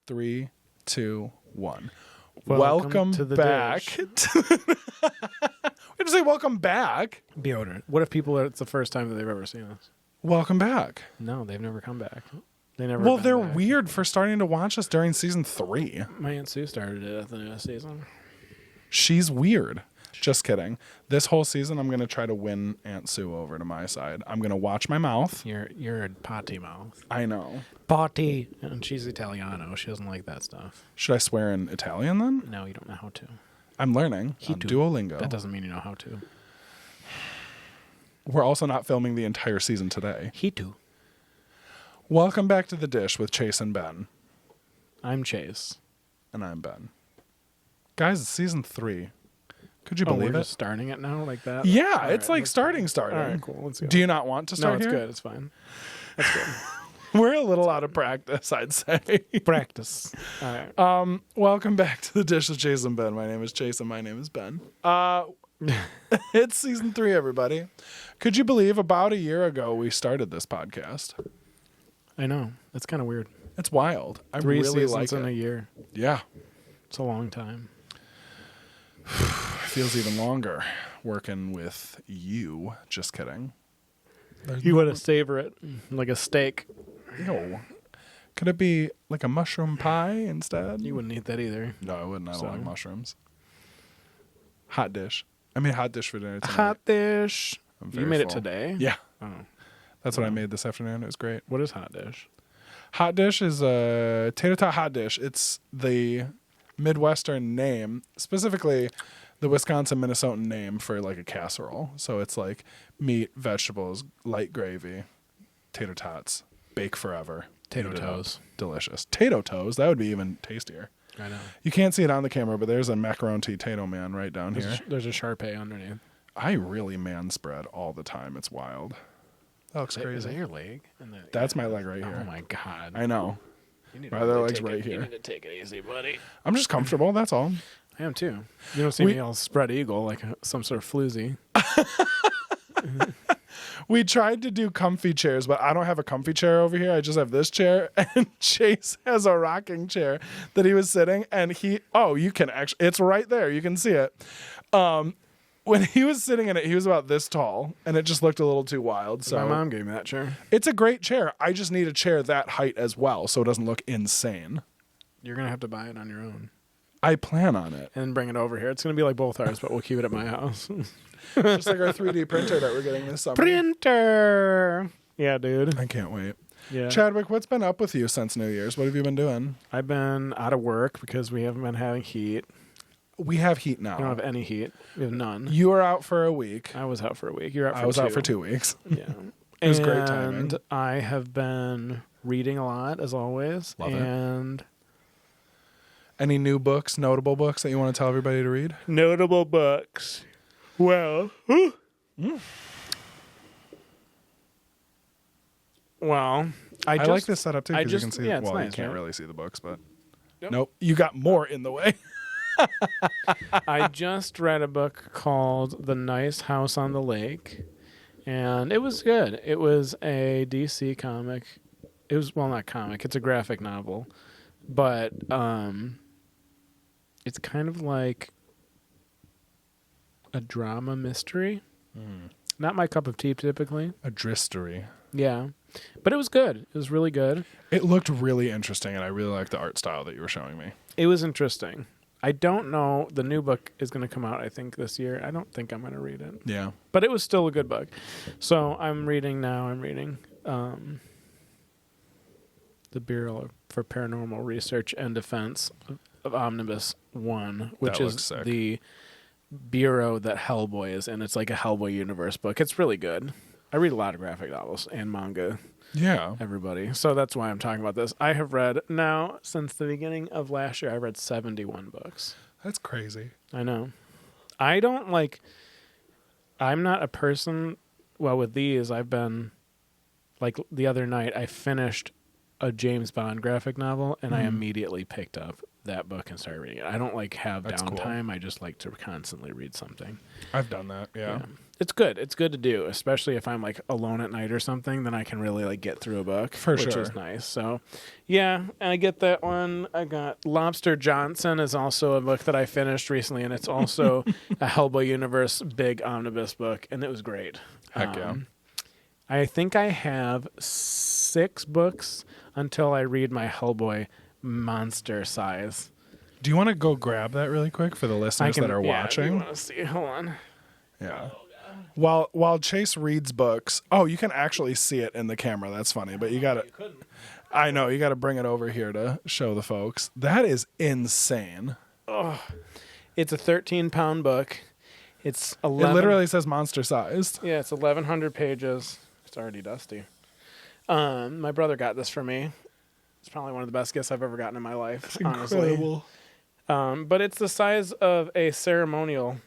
3, 2, 1. Welcome to the back. dish. We have to say welcome back. Deodorant. What if it's the first time that they've ever seen us? Welcome back. No, they've never come back. They never. Well, been they're back. weird for starting to watch us during season 3. My Aunt Sue started it at the newest season. She's weird. Just kidding. This whole season, I'm going to try to win Aunt Sue over to my side. I'm going to watch my mouth. You're a potty mouth. I know. Potty. And she's Italiano. She doesn't like that stuff. Should I swear in Italian then? No, you don't know how to. I'm learning on too. Duolingo. That doesn't mean you know how to. We're also not filming the entire season today. He too. Welcome back to The Dish with Chase and Ben. I'm Chase. And I'm Ben. Guys, it's season 3. Could you We're believe it? just starting it now like that? Yeah, All it's right, like starting. All right, cool. Let's go. Do you not want to start No, it's here? good. It's fine. That's good. We're a little out of practice, I'd say. Practice. All right. Welcome back to The Dish with Chase and Ben. My name is Chase and my name is Ben. It's season 3, everybody. Could you believe about a year ago we started this podcast? I know. That's kind of weird. It's wild. I 3 really seasons like in it. a year. Yeah. It's a long time. Feels even longer working with you. Just kidding. You want to savor it like a steak. No. Could it be like a mushroom pie instead? You wouldn't eat that either. No, I wouldn't. I don't So- like mushrooms. Hot dish. I made hot dish for dinner tonight. Hot dish. I'm You very made it full. today? Yeah. Oh. That's what I made this afternoon. It was great. What is hot dish? Hot dish is a tater tot hot dish. It's the Midwestern name, specifically the Wisconsin Minnesotan name for like a casserole. So it's like meat, vegetables, light gravy, tater tots, bake forever. Tato Eat it up. toes. Delicious. Tato toes. That would be even tastier. I know. You can't see it on the camera, but there's a macaroni Tato man right down here. There's a Sharpay underneath. I really man spread all the time. It's wild. That looks Is that crazy. your leg? That's my leg right here. Oh my god. I know. You need My to other really leg's take right it- here. You need to take it easy, buddy. I'm just comfortable. That's all. I am too. You don't see me all spread eagle like some sort of floozy. We tried to do comfy chairs, but I don't have a comfy chair over here. I just have this chair, and Chase has a rocking chair that he was sitting, and you can actually, it's right there. You can see it. When he was sitting in it, he was about this tall, and it just looked a little too wild. So My mom gave me that chair. it's a great chair. I just need a chair that height as well, so it doesn't look insane. You're going to have to buy it on your own. I plan on it. And bring it over here. It's going to be like both ours, but we'll keep it at my house. Just like our 3D printer that we're getting this summer. Printer! Yeah, dude. I can't wait. Yeah. Chadwick, what's been up with you since New Year's? What have you been doing? I've been out of work because we haven't been having heat. We have heat now. We don't have any heat. We have none. You were out for a week. I was out for a week. You're out for I was 2. out for 2 weeks. Yeah. It was great timing. And I have been reading a lot, as always. Love it. And Any new books, notable books that you want to tell everybody to read? notable books. Well. Well, I like this setup too I because you can just- see. yeah, it's Well, you nice, can't right? really see the books, but Nope. nope, you got more in the way. I just read a book called The Nice House on the Lake, and it was good. It was a DC comic. It was, well, not comic. It's a graphic novel, but it's kind of like a drama mystery. Not my cup of tea, typically. A dristery. Yeah, but it was good. It was really good. It looked really interesting, and I really liked the art style that you were showing me. It was interesting. I don't know. The new book is going to come out, I think, this year. I don't think I'm going to read it. Yeah. But it was still a good book. So I'm reading the Bureau for Paranormal Research and Defense of Omnibus 1, which That is looks sick. the bureau that Hellboy is in. It's like a Hellboy universe book. It's really good. I read a lot of graphic novels and manga, Yeah. everybody. So that's why I'm talking about this. I have read now, since the beginning of last year, I read 71 books. That's crazy. I know. I don't like... I'm not a person... Well, with these, I've been... Like, the other night, I finished a James Bond graphic novel, and I immediately picked up that book and started reading it. I don't like have That's cool. downtime. I just like to constantly read something. I've done that. Yeah. It's good. It's good to do, especially if I'm like alone at night or something. Then I can really like get through a book, which is nice. So, yeah, I get that one. I got Lobster Johnson is also a book that I finished recently, and it's also a Hellboy Universe big omnibus book, and it was great. Heck yeah. I think I have 6 books until I read my Hellboy monster size. Do you want to go grab that really quick for the listeners that are watching? You want to see? Hold on. Yeah. While Chase reads books, you can actually see it in the camera. That's funny, but you got to. I know you got to bring it over here to show the folks. That is insane. Oh, it's a 13-pound book. It's 11. It literally says monster sized. Yeah, it's 1,100 pages. It's already dusty. My brother got this for me. It's probably one of the best gifts I've ever gotten in my life. It's honestly. incredible. But it's the size of a ceremonial.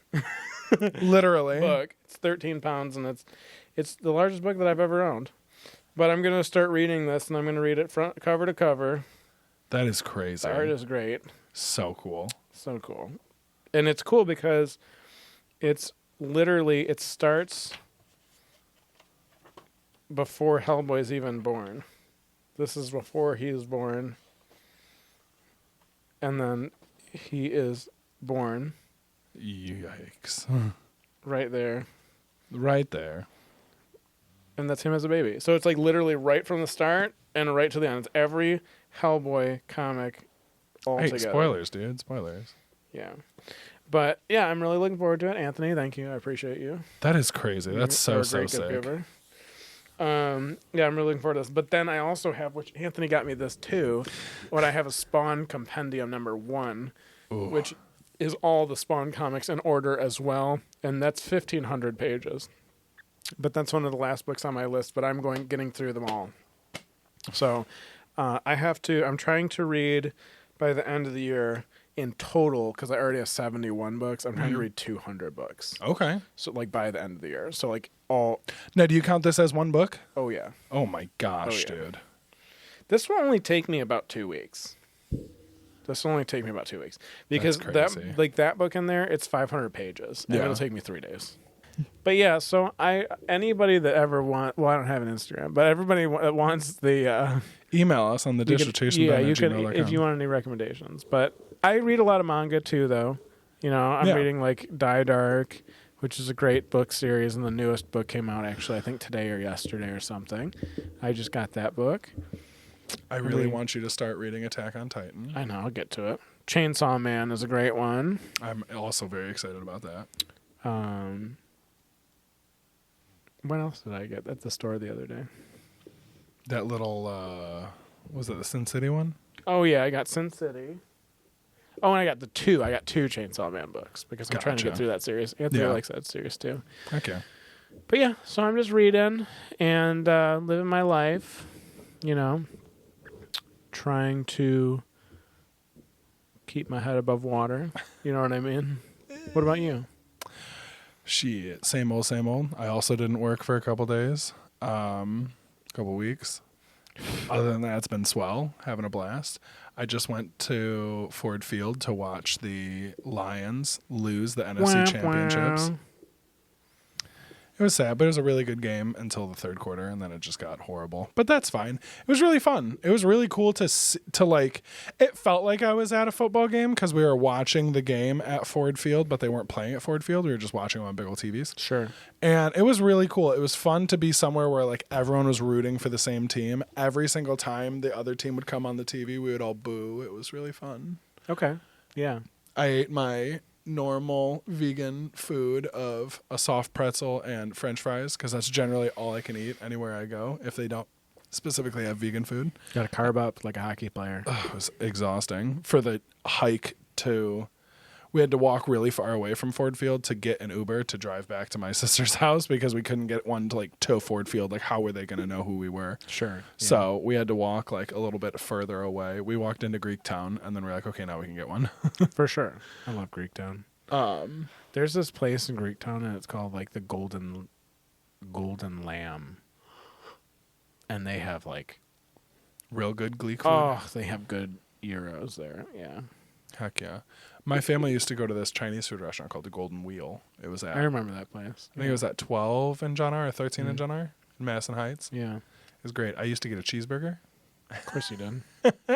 Literally. Book. It's 13 pounds, and it's the largest book that I've ever owned. But I'm going to start reading this, and I'm going to read it front cover to cover. That is crazy. The art is great. So cool. So cool. And it's cool because it's literally, it starts before Hellboy's even born. This is before he is born. And then he is born. Yikes. Right there. Right there. And that's him as a baby. So it's like literally right from the start and right to the end. It's every Hellboy comic all together. Spoilers, dude. Spoilers. Yeah. But yeah, I'm really looking forward to it. Anthony, thank you. I appreciate you. That is crazy. That's so sick. Giver. Yeah, I'm really looking forward to this. But then I also have, which Anthony got me this too, what I have a Spawn Compendium #1, which is all the Spawn comics in order as well. And that's 1,500 pages. But that's one of the last books on my list, but I'm getting through them all. So I'm trying to read by the end of the year in total, because I already have 71 books. I'm trying to read 200 books. Okay. So like by the end of the year. So like all. Now, do you count this as one book? Oh, yeah. Oh, my gosh, dude. This will only take me about 2 weeks. Because that book in there, it's 500 pages. And it'll take me 3 days. But yeah, so anybody that ever I don't have an Instagram, but everybody that wants the email us on the dissertation. Yeah, you can if you want any recommendations. But I read a lot of manga too, though. You know, I'm reading like Die Dark, which is a great book series, and the newest book came out actually, I think today or yesterday or something. I just got that book. I really want you to start reading Attack on Titan. I know, I'll get to it. Chainsaw Man is a great one. I'm also very excited about that. What else did I get at the store the other day? That little, was it the Sin City one? Oh, yeah, I got Sin City. Oh, and I got two Chainsaw Man books because I'm trying to get through that series. Anthony likes that series too. Okay. But yeah, so I'm just reading and living my life, you know, trying to keep my head above water. You know what I mean? What about you? Shit, same old, same old. I also didn't work for a couple days, couple weeks. Other than that, it's been swell, having a blast. I just went to Ford Field to watch the Lions lose the NFC Championships. It was sad, but it was a really good game until the third quarter, and then it just got horrible. But that's fine. It was really fun. It was really cool to like. It felt like I was at a football game because we were watching the game at Ford Field, but they weren't playing at Ford Field. We were just watching them on big old TVs. Sure. And it was really cool. It was fun to be somewhere where like everyone was rooting for the same team. Every single time the other team would come on the TV, we would all boo. It was really fun. Okay. Yeah. I ate my normal vegan food of a soft pretzel and French fries because that's generally all I can eat anywhere I go if they don't specifically have vegan food. Got to carb up like a hockey player. It was exhausting. For the hike we had to walk really far away from Ford Field to get an Uber to drive back to my sister's house because we couldn't get one to Ford Field. Like, how were they going to know who we were? Sure. Yeah. So we had to walk like a little bit further away. We walked into Greektown and then we're like, okay, now we can get one. For sure. I love Greektown. There's this place in Greektown and it's called like the Golden Lamb. And they have like real good Greek food. Oh, they have good gyros there. Yeah. Heck yeah. My family used to go to this Chinese food restaurant called the Golden Wheel. It was at, I remember that place. I think it was at 12 in John R. or 13 in John R. in Madison Heights. Yeah. It was great. I used to get a cheeseburger. Of course you did.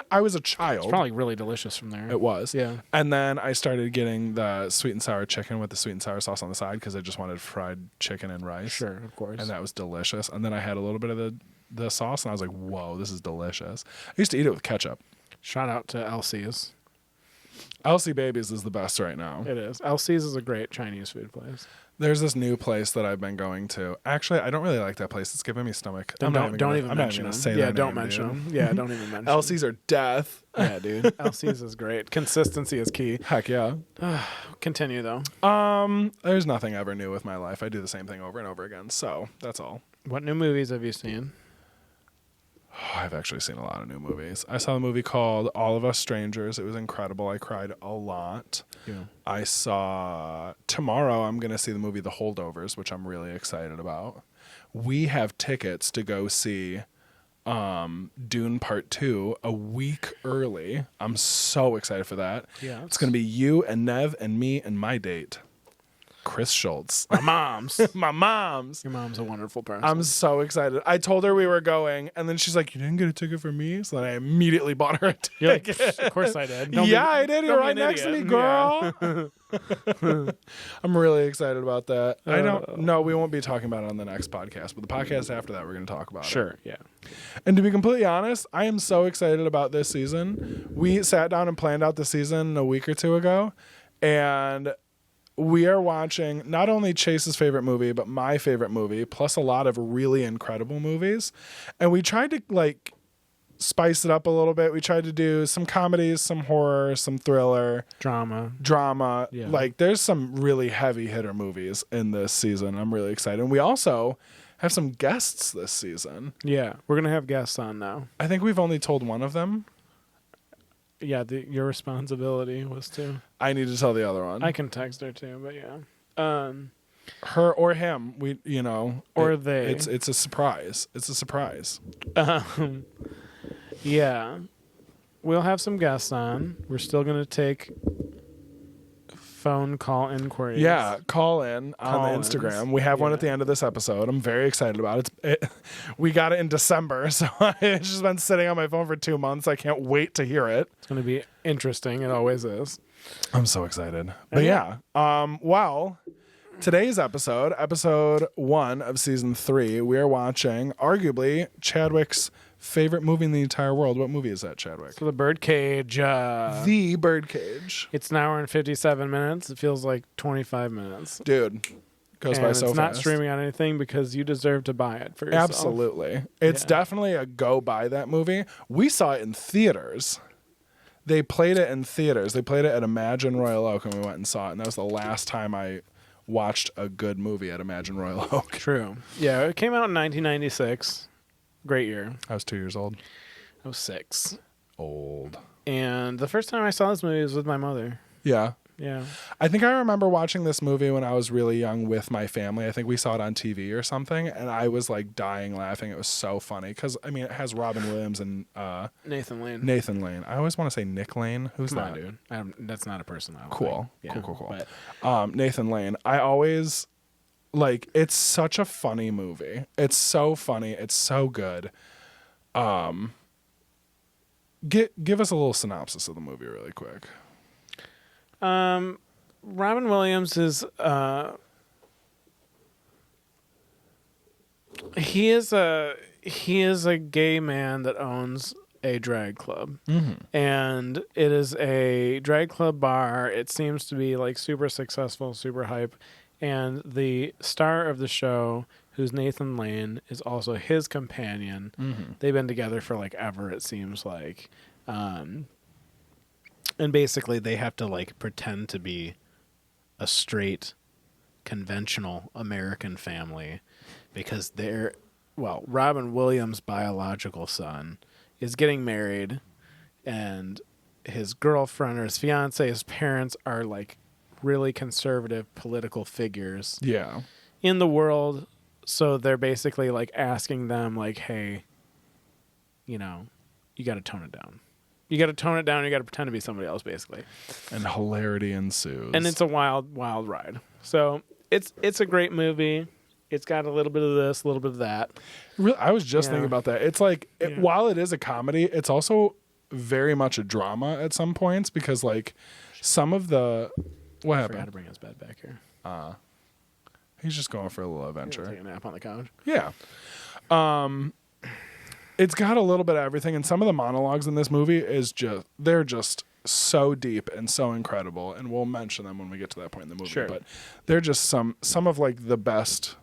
I was a child. It's probably really delicious from there. It was. Yeah. And then I started getting the sweet and sour chicken with the sweet and sour sauce on the side because I just wanted fried chicken and rice. Sure, of course. And that was delicious. And then I had a little bit of the sauce, and I was like, whoa, this is delicious. I used to eat it with ketchup. Shout out to LC's. LC Babies is the best right now. It is. LC's is a great Chinese food place. There's this new place that I've been going to. Actually, I don't really like that place. It's giving me stomach. Then don't even I'm mention not them. say Yeah, their don't name, mention dude. them. Yeah, don't even mention them. LC's are death. Yeah, dude. LC's is great. Consistency is key. Heck yeah. Continue, though. There's nothing ever new with my life. I do the same thing over and over again. So that's all. What new movies have you seen? I've actually seen a lot of new movies. I saw a movie called All of Us Strangers. It was incredible. I cried a lot. Yeah. I saw tomorrow I'm going to see the movie The Holdovers, which I'm really excited about. We have tickets to go see Dune Part 2 a week early. I'm so excited for that. Yeah. It's going to be you and Nev and me and my date, Chris Schultz. My mom's. My mom's. Your mom's a wonderful person. I'm so excited. I told her we were going, and then she's like, "You didn't get a ticket for me?" So then I immediately bought her a You're ticket. like, of course I did. I did. You're right next to me, girl. Yeah. I'm really excited about that. I don't know. We won't be talking about it on the next podcast, but the podcast after that, we're going to talk about it. Sure, yeah. And to be completely honest, I am so excited about this season. We sat down and planned out the season a week or two ago, and we are watching not only Chase's favorite movie, but my favorite movie, plus a lot of really incredible movies. And we tried to spice it up a little bit. We tried to do some comedies, some horror, some thriller, Drama. Yeah. There's some really heavy hitter movies in this season. I'm really excited. And we also have some guests this season. Yeah, we're going to have guests on now. I think we've only told one of them. Yeah, your responsibility was to. I need to tell the other one. I can text her too, but yeah. Her or him, or they. It's a surprise. It's a surprise. Yeah, we'll have some guests on. We're still gonna take phone call inquiries. Yeah, call in on the Instagram. We have one at the end of this episode. I'm very excited about it. We got it in December, so it's just been sitting on my phone for 2 months. I can't wait to hear it. It's gonna be interesting. It always is. I'm so excited. But yeah, well, today's episode 1 of season 3, we are watching arguably Chadwick's favorite movie in the entire world. What movie is that, Chadwick? So the Birdcage. The Birdcage. It's an hour and 57 minutes. It feels like 25 minutes. Dude, goes and by so fast. It's not streaming on anything because you deserve to buy it for yourself. Absolutely. It's definitely a go buy that movie. We saw it in theaters. They played it in theaters. They played it at Imagine Royal Oak, and we went and saw it. And that was the last time I watched a good movie at Imagine Royal Oak. True. Yeah, it came out in 1996. Great year. I was 2 years old. I was 6. Old. And the first time I saw this movie was with my mother. Yeah. Yeah. I think I remember watching this movie when I was really young with my family. I think we saw it on TV or something, and I was dying laughing. It was so funny because it has Robin Williams and Nathan Lane. Nathan Lane. I always want to say Nick Lane. Who's Come that? on, dude. That's not a person. I don't Cool. think. Yeah, Cool. But Nathan Lane. I always it's such a funny movie. It's so funny. It's so good. Give us a little synopsis of the movie really quick. Robin Williams is he is a gay man that owns a drag club. Mm-hmm. And it is a drag club bar. It seems to be super successful, super hype. And the star of the show, who's Nathan Lane, is also his companion. Mm-hmm. They've been together for ever, it seems like. And basically they have to pretend to be a straight, conventional American family because Robin Williams' biological son is getting married, and his girlfriend or his fiance, his parents are really conservative political figures in the world. So they're basically asking them hey, you got to tone it down. You got to tone it down. You got to pretend to be somebody else, basically. And hilarity ensues. And it's a wild, wild ride. So it's a great movie. It's got a little bit of this, a little bit of that. I was just thinking about that. It's like, while it is a comedy, it's also very much a drama at some points because, like, some of the... What happened? I forgot to bring his bed back here. He's just going for a little adventure. Take a nap on the couch. Yeah. It's got a little bit of everything, and some of the monologues in this movie they're just so deep and so incredible, and we'll mention them when we get to that point in the movie. Sure. But they're just some of like the best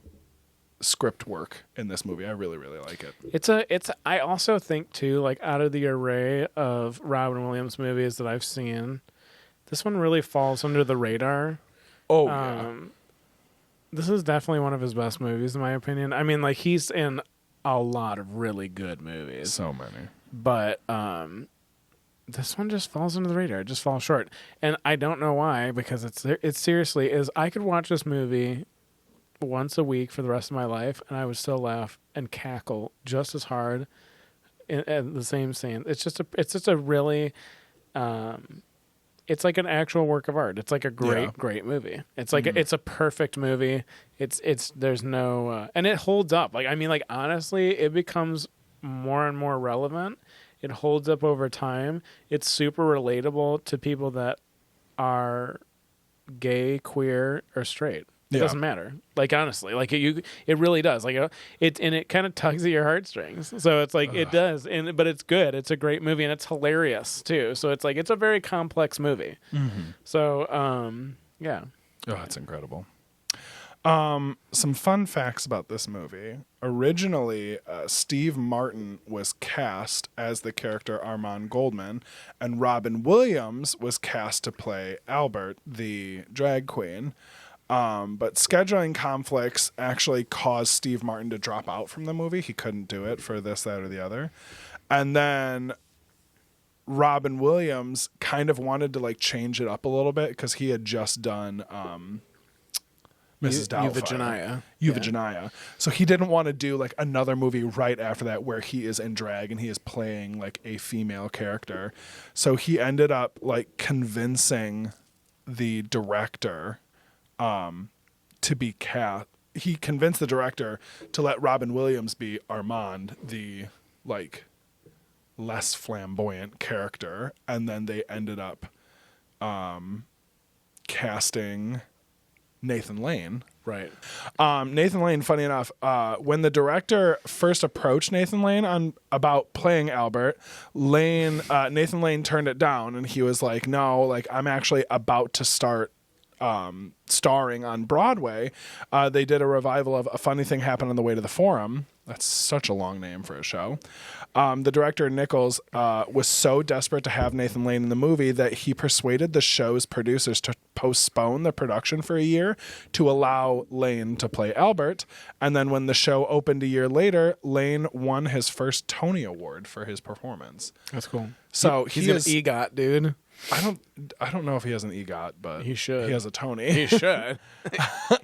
script work in this movie. I really, really like it. I also think too, like, out of the array of Robin Williams movies that I've seen, this one really falls under the radar. Oh, yeah. This is definitely one of his best movies, in my opinion. I mean, like, he's in a lot of really good movies. So many. But this one just falls under the radar. It just falls short. And I don't know why, because it seriously is. I could watch this movie once a week for the rest of my life, and I would still laugh and cackle just as hard in the same scene. It's just a really... it's like an actual work of art. It's like a great movie. It's like it's a perfect movie. It's there's no and it holds up. Like, I mean, like, honestly, it becomes more and more relevant. It holds up over time. It's super relatable to people that are gay, queer, or straight. It doesn't matter. Like, honestly, like, it really does. Like, it kind of tugs at your heartstrings. So it's like it does, but it's good. It's a great movie, and it's hilarious too. So it's like it's a very complex movie. Mm-hmm. So yeah. Oh, that's incredible. Some fun facts about this movie. Originally, Steve Martin was cast as the character Armand Goldman, and Robin Williams was cast to play Albert, the drag queen. But scheduling conflicts actually caused Steve Martin to drop out from the movie. He couldn't do it for this, that, or the other. And then Robin Williams kind of wanted to, like, change it up a little bit because he had just done Mrs. Doubtfire. Euphegenia. So he didn't want to do, like, another movie right after that where he is in drag and he is playing, like, a female character. So he ended up, like, convincing the director to be cast. He convinced the director to let Robin Williams be Armand, the, like, less flamboyant character, and then they ended up casting Nathan Lane. Right. Nathan Lane, funny enough, when the director first approached Nathan Lane about playing Albert, Nathan Lane turned it down, and he was like, no, like, I'm actually about to start starring on Broadway. They did a revival of A Funny Thing Happened on the Way to the Forum. That's such a long name for a show. The director, Nichols, was so desperate to have Nathan Lane in the movie that he persuaded the show's producers to postpone the production for a year to allow Lane to play Albert. And then when the show opened a year later, Lane won his first Tony Award for his performance. That's cool. So he's an EGOT, dude. I don't know if he has an EGOT, but he should. He has a Tony. He should.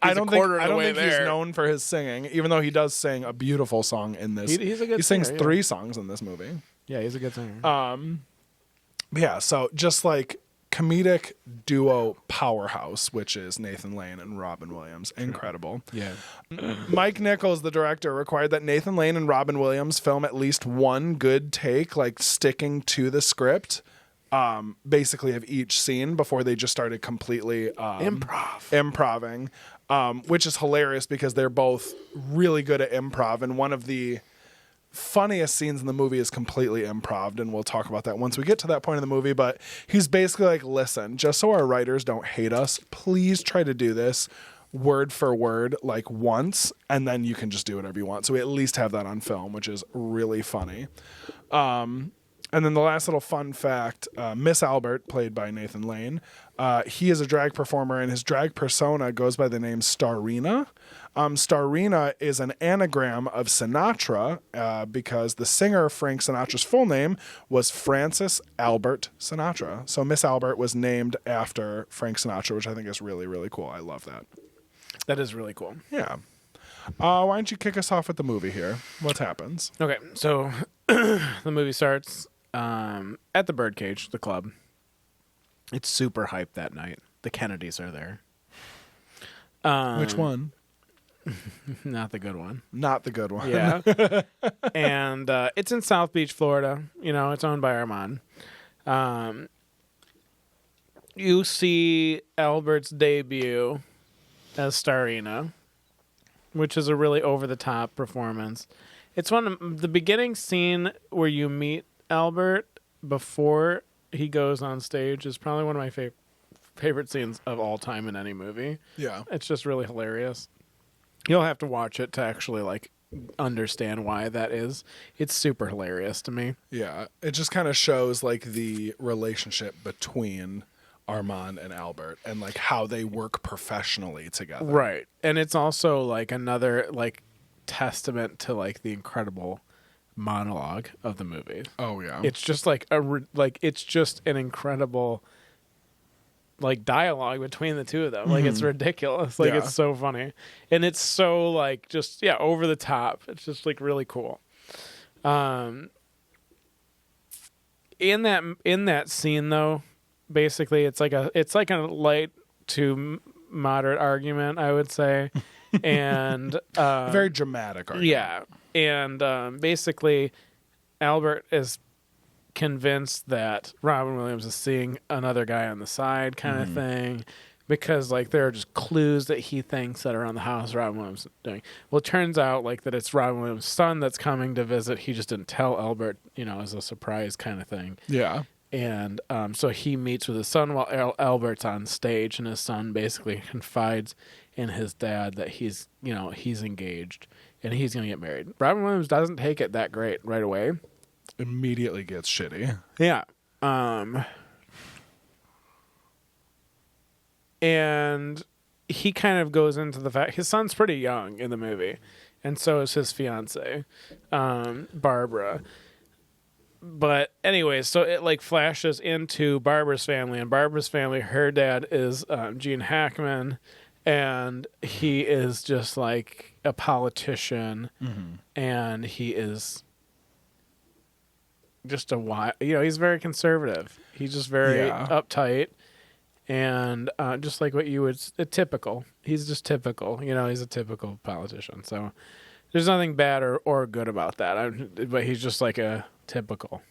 I don't think he's known for his singing, even though he does sing a beautiful song in this. He's a good He sings singer, 3 songs in this movie. Yeah, he's a good singer. Yeah, so just like comedic duo powerhouse, which is Nathan Lane and Robin Williams. Incredible. Yeah. Mike Nichols, the director, required that Nathan Lane and Robin Williams film at least one good take, like sticking to the script. Basically of each scene before they just started completely improving, which is hilarious because they're both really good at improv, and one of the funniest scenes in the movie is completely improv, and we'll talk about that once we get to that point in the movie. But he's basically like, listen, just so our writers don't hate us, please try to do this word for word like once, and then you can just do whatever you want. So we at least have that on film, which is really funny. And then the last little fun fact, Miss Albert, played by Nathan Lane, he is a drag performer, and his drag persona goes by the name Starina. Starina is an anagram of Sinatra because the singer Frank Sinatra's full name was Francis Albert Sinatra. So Miss Albert was named after Frank Sinatra, which I think is really, really cool. I love that. That is really cool. Yeah. Why don't you kick us off with the movie here? What happens? Okay, so the movie starts. at the Birdcage, the club. It's super hyped that night. The Kennedys are there. Which one? Not the good one. Not the good one. Yeah. And it's in South Beach, Florida. It's owned by Armand. You see Albert's debut as Starina, which is a really over-the-top performance. It's one of the beginning scene where you meet Albert before he goes on stage is probably one of my favorite scenes of all time in any movie. Yeah. It's just really hilarious. You'll have to watch it to actually understand why that is. It's super hilarious to me. Yeah. It just kind of shows the relationship between Armand and Albert and how they work professionally together. Right. And it's also another testament to the incredible monologue of the movie. Oh yeah. It's just it's just an incredible dialogue between the two of them. It's ridiculous. Yeah. It's so funny. And it's so just over the top. It's just really cool. In that scene though, basically it's like a light to moderate argument, I would say. And very dramatic argument. Yeah. And basically Albert is convinced that Robin Williams is seeing another guy on the side kind of thing, because there are just clues that he thinks that are around the house Robin Williams is doing. Well, it turns out that it's Robin Williams' son that's coming to visit. He just didn't tell Albert, as a surprise kind of thing. Yeah. And so he meets with his son while Albert's on stage, and his son basically confides in his dad that he's engaged and he's going to get married. Robin Williams doesn't take it that great right away. Immediately gets shitty. Yeah. And he kind of goes into the fact his son's pretty young in the movie, and so is his fiance, Barbara. But anyway, so it flashes into Barbara's family, and Barbara's family, her dad is Gene Hackman, and he is just a politician, and he is just he's very conservative. He's just very uptight, and just what you would typical. He's just typical. He's a typical politician. So there's nothing bad or good about that. But he's just a typical.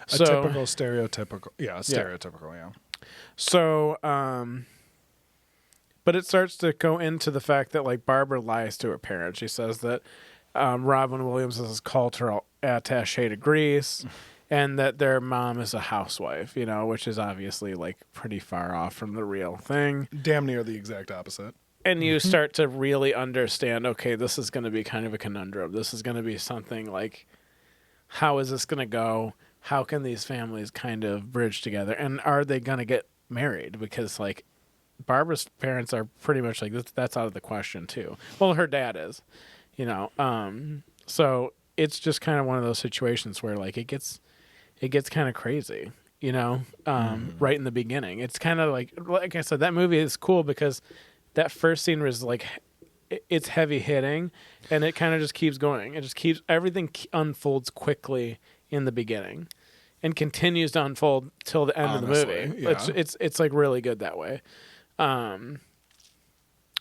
Typical stereotypical. Yeah, stereotypical. Yeah. So, but it starts to go into the fact that Barbara lies to her parents. She says that Robin Williams is his cultural attaché to Greece, and that their mom is a housewife, which is obviously pretty far off from the real thing. Damn near the exact opposite. And you start to really understand, okay, this is going to be kind of a conundrum. This is going to be something how is this going to go? How can these families kind of bridge together? And are they going to get married? Because Barbara's parents are pretty much that's out of the question too. Well, her dad is, so it's just kind of one of those situations where it gets kind of crazy, right in the beginning. It's kind of like I said, that movie is cool because that first scene was it's heavy hitting, and it kind of just keeps going. It just keeps everything unfolds quickly in the beginning, and continues to unfold till the end of the movie. Yeah. It's really good that way. But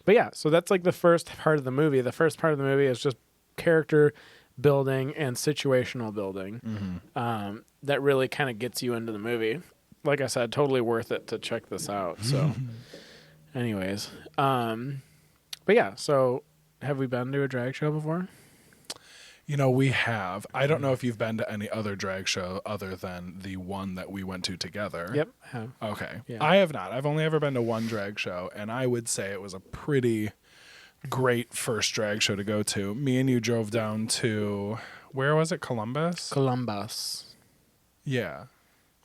yeah, so that's the first part of the movie. The first part of the movie is just character building and situational building. That really kind of gets you into the movie. Like I said, totally worth it to check this out. So, anyways, but yeah. So, have we been to a drag show before? We have. I don't know if you've been to any other drag show other than the one that we went to together. Yep. I have. Okay. Yeah. I have not. I've only ever been to one drag show, and I would say it was a pretty great first drag show to go to. Me and you drove down to, where was it? Columbus? Yeah.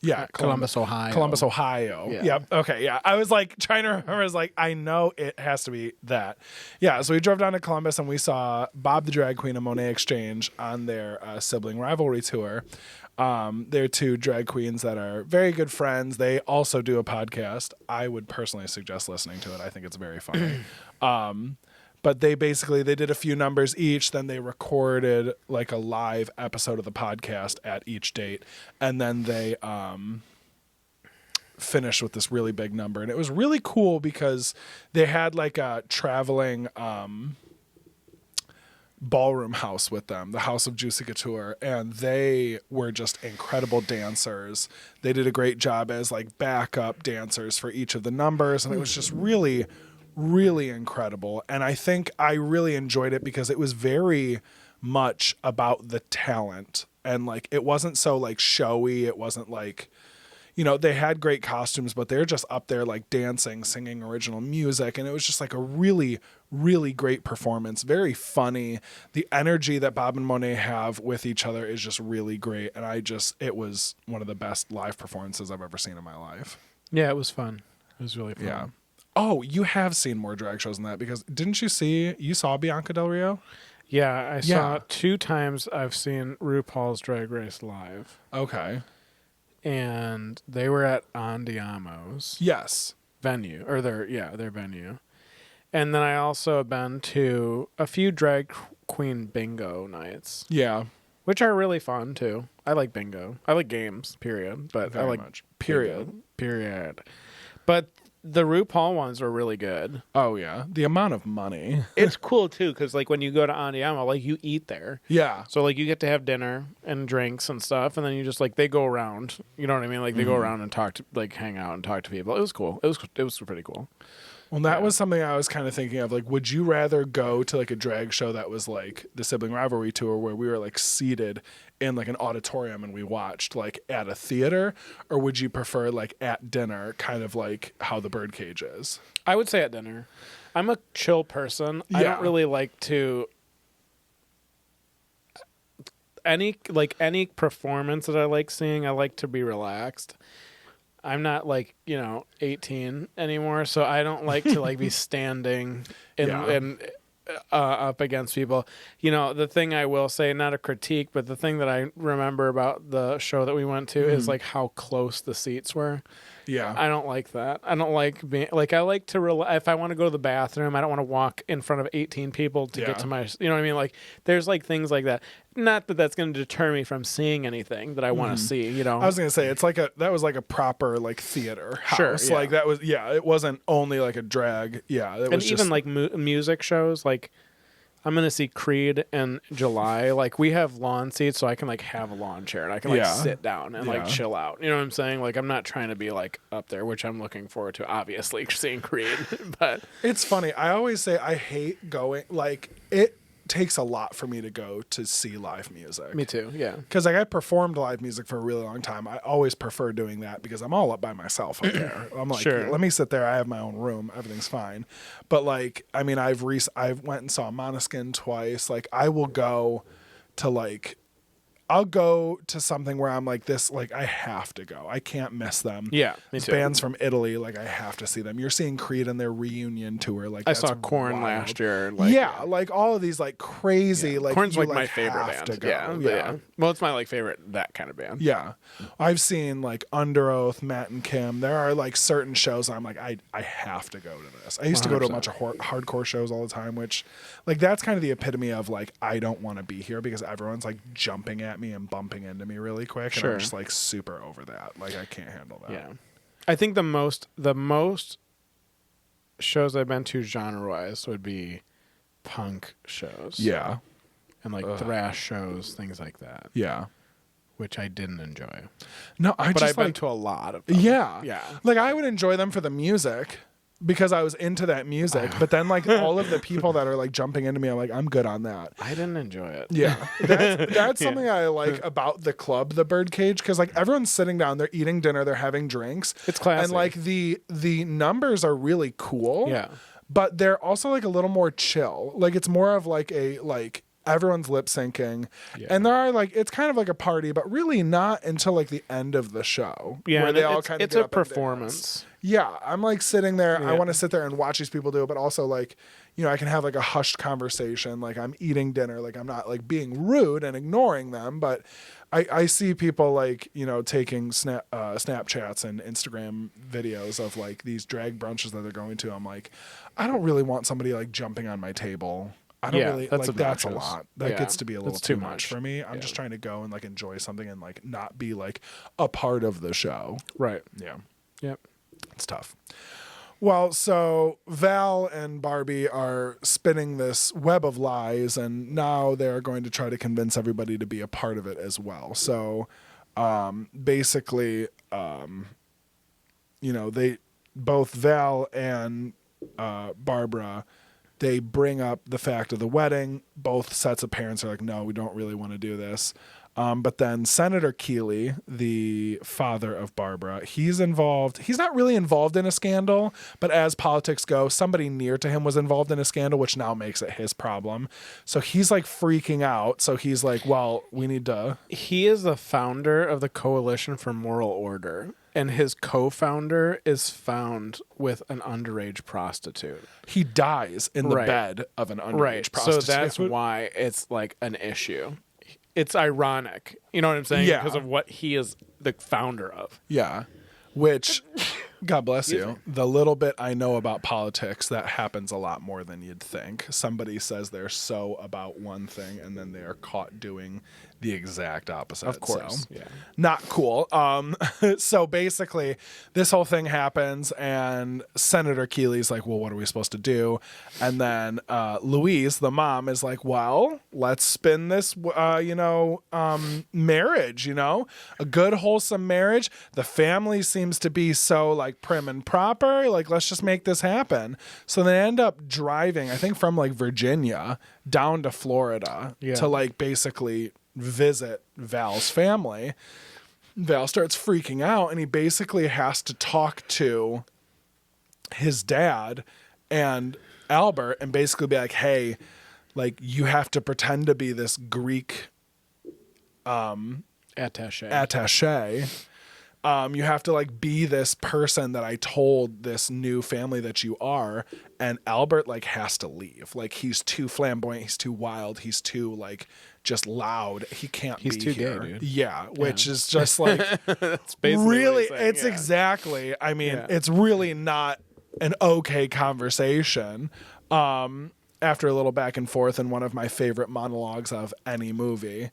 Yeah. Columbus, Ohio. Columbus, Ohio. Yeah. Yep. Okay. Yeah. I was trying to remember. I was I know it has to be that. Yeah. So we drove down to Columbus and we saw Bob the Drag Queen and Monet Exchange on their sibling rivalry tour. They're two drag queens that are very good friends. They also do a podcast. I would personally suggest listening to it. I think it's very funny. But they did a few numbers each, then they recorded like a live episode of the podcast at each date, and then they finished with this really big number. And it was really cool because they had like a traveling ballroom house with them, the House of Juicy Couture, and they were just incredible dancers. They did a great job as like backup dancers for each of the numbers, and it was just really, really incredible. And I think I really enjoyed it because it was very much about the talent, and like it wasn't so like showy. It wasn't like, you know, they had great costumes, but they're just up there like dancing, singing original music. And it was just like a really, really great performance. Very funny. The energy that Bob and Monet have with each other is just really great. And it was one of the best live performances I've ever seen in my life. Yeah, it was fun. It was really fun. Yeah. Oh, you have seen more drag shows than that, because didn't you saw Bianca Del Rio? Yeah, I saw 2 times I've seen RuPaul's Drag Race live. Okay. And they were at Andiamo's Yes. venue, or their venue. And then I also have been to a few drag queen bingo nights. Yeah. Which are really fun too. I like bingo. I like games, period. But Very I like much. Period. Period. But the RuPaul ones are really good. Oh yeah. The amount of money. It's cool too, because like when you go to Andiamo, like you eat there. Yeah. So like you get to have dinner and drinks and stuff, and then you just like they go around. You know what I mean? Like they go around and talk to, like hang out and talk to people. It was cool. It was pretty cool. Well, that was something I was kind of thinking of. Like, would you rather go to like a drag show that was like the Sibling Rivalry Tour, where we were like seated in like an auditorium and we watched like at a theater, or would you prefer like at dinner, kind of like how the Birdcage is? I would say at dinner. I'm a chill person. I don't really like to any performance that I like seeing. I like to be relaxed. I'm not like, 18 anymore, so I don't like to like be standing and up against people. The thing I will say, not a critique, but the thing that I remember about the show that we went to is like how close the seats were. Yeah. I don't like that. I don't like being like, I like to if I want to go to the bathroom, I don't want to walk in front of 18 people to get to my, you know what I mean? Like there's like things like that. Not that that's going to deter me from seeing anything that I want to see, I was going to say, that was like a proper like theater house. Sure. Yeah. Like that was, it wasn't only like a drag. Yeah. It was even like music shows, like I'm going to see Creed in July. Like we have lawn seats, so I can like have a lawn chair and I can like sit down and like chill out. You know what I'm saying? Like I'm not trying to be like up there, which I'm looking forward to, obviously, seeing Creed. But it's funny. I always say I hate going, like it takes a lot for me to go to see live music. Me too, yeah. Because like I performed live music for a really long time. I always prefer doing that because I'm all up by myself up there. I'm like, let me sit there. I have my own room. Everything's fine. But like, I mean, I've went and saw Måneskin twice. Like I will go to like, I'll go to something where I'm like this, like I have to go. I can't miss them. Yeah, me too. Bands from Italy, like I have to see them. You're seeing Creed in their reunion tour. Like I saw Korn last year. Like, like all of these like crazy. Like Korn's like my have favorite to band. go. Yeah. Well, it's my like favorite that kind of band. Yeah, I've seen like Under Oath, Matt and Kim. There are like certain shows I'm like I have to go to this. I used to go to a bunch of hardcore shows all the time, which like that's kind of the epitome of like I don't want to be here because everyone's like jumping at me and bumping into me really quick, and I'm just like super over that. Like I can't handle that. Yeah, I think the most shows I've been to genre-wise would be punk shows. Yeah, and like thrash shows, things like that. Yeah, which I didn't enjoy. No, but I've been to a lot of them. Yeah. Like I would enjoy them for the music, because I was into that music, but then like all of the people that are like jumping into me, I'm like, I'm good on that. I didn't enjoy it. Yeah. That's something I like about the club, the Birdcage, because like everyone's sitting down, they're eating dinner, they're having drinks. It's classy. And like the numbers are really cool. Yeah. But they're also like a little more chill. Like it's more of like a like everyone's lip syncing, and there are like it's kind of like a party, but really not until like the end of the show. Yeah, where they all kind of it's a performance. Yeah, I'm like sitting there. I Yeah. want to sit there and watch these people do it, but also like, I can have like a hushed conversation. Like I'm eating dinner. Like I'm not like being rude and ignoring them, but I see people like, taking Snapchats and Instagram videos of like these drag brunches that they're going to. I'm like, I don't really want somebody like jumping on my table. I don't really that's like that's a obnoxious. lot. That Yeah, gets to be a little that's too much for me. I'm just trying to go and like enjoy something and like not be like a part of the show. Right. Yeah. Yep. It's tough. Well, so Val and Barbie are spinning this web of lies, and now they're going to try to convince everybody to be a part of it as well. So basically, they both Val and Barbara, they bring up the fact of the wedding. Both sets of parents are like, no, we don't really want to do this. But then Senator Keeley, the father of Barbara, he's involved. He's not really involved in a scandal, but as politics go, somebody near to him was involved in a scandal, which now makes it his problem. So he's like freaking out. So he's like, well, we need to. He is the founder of the Coalition for Moral Order, and his co-founder is found with an underage prostitute. He dies in the bed of an underage prostitute. So that's why it's like an issue. It's ironic. You know what I'm saying? Yeah. Because of what he is the founder of. Yeah. Which, God bless you, the little bit I know about politics, that happens a lot more than you'd think. Somebody says they're so about one thing, and then they are caught doing the exact opposite. Of course. So, Yeah. not cool. So basically, this whole thing happens, and Senator Keeley's like, well, what are we supposed to do? And then Louise, the mom, is like, well, let's spin this, marriage, a good, wholesome marriage. The family seems to be so like prim and proper. Like, let's just make this happen. So they end up driving, I think from like Virginia down to Florida to like basically visit Val's family. Val starts freaking out, and he basically has to talk to his dad and Albert and basically be like, hey, like, you have to pretend to be this Greek attaché. You have to like be this person that I told this new family that you are. And Albert like has to leave. Like, he's too flamboyant. He's too wild. He's too like just loud. He can't be too here. gay, dude. Yeah. Which is just like, That's basically really, what he's saying, it's exactly, I mean, it's really not an okay conversation. After a little back and forth in one of my favorite monologues of any movie,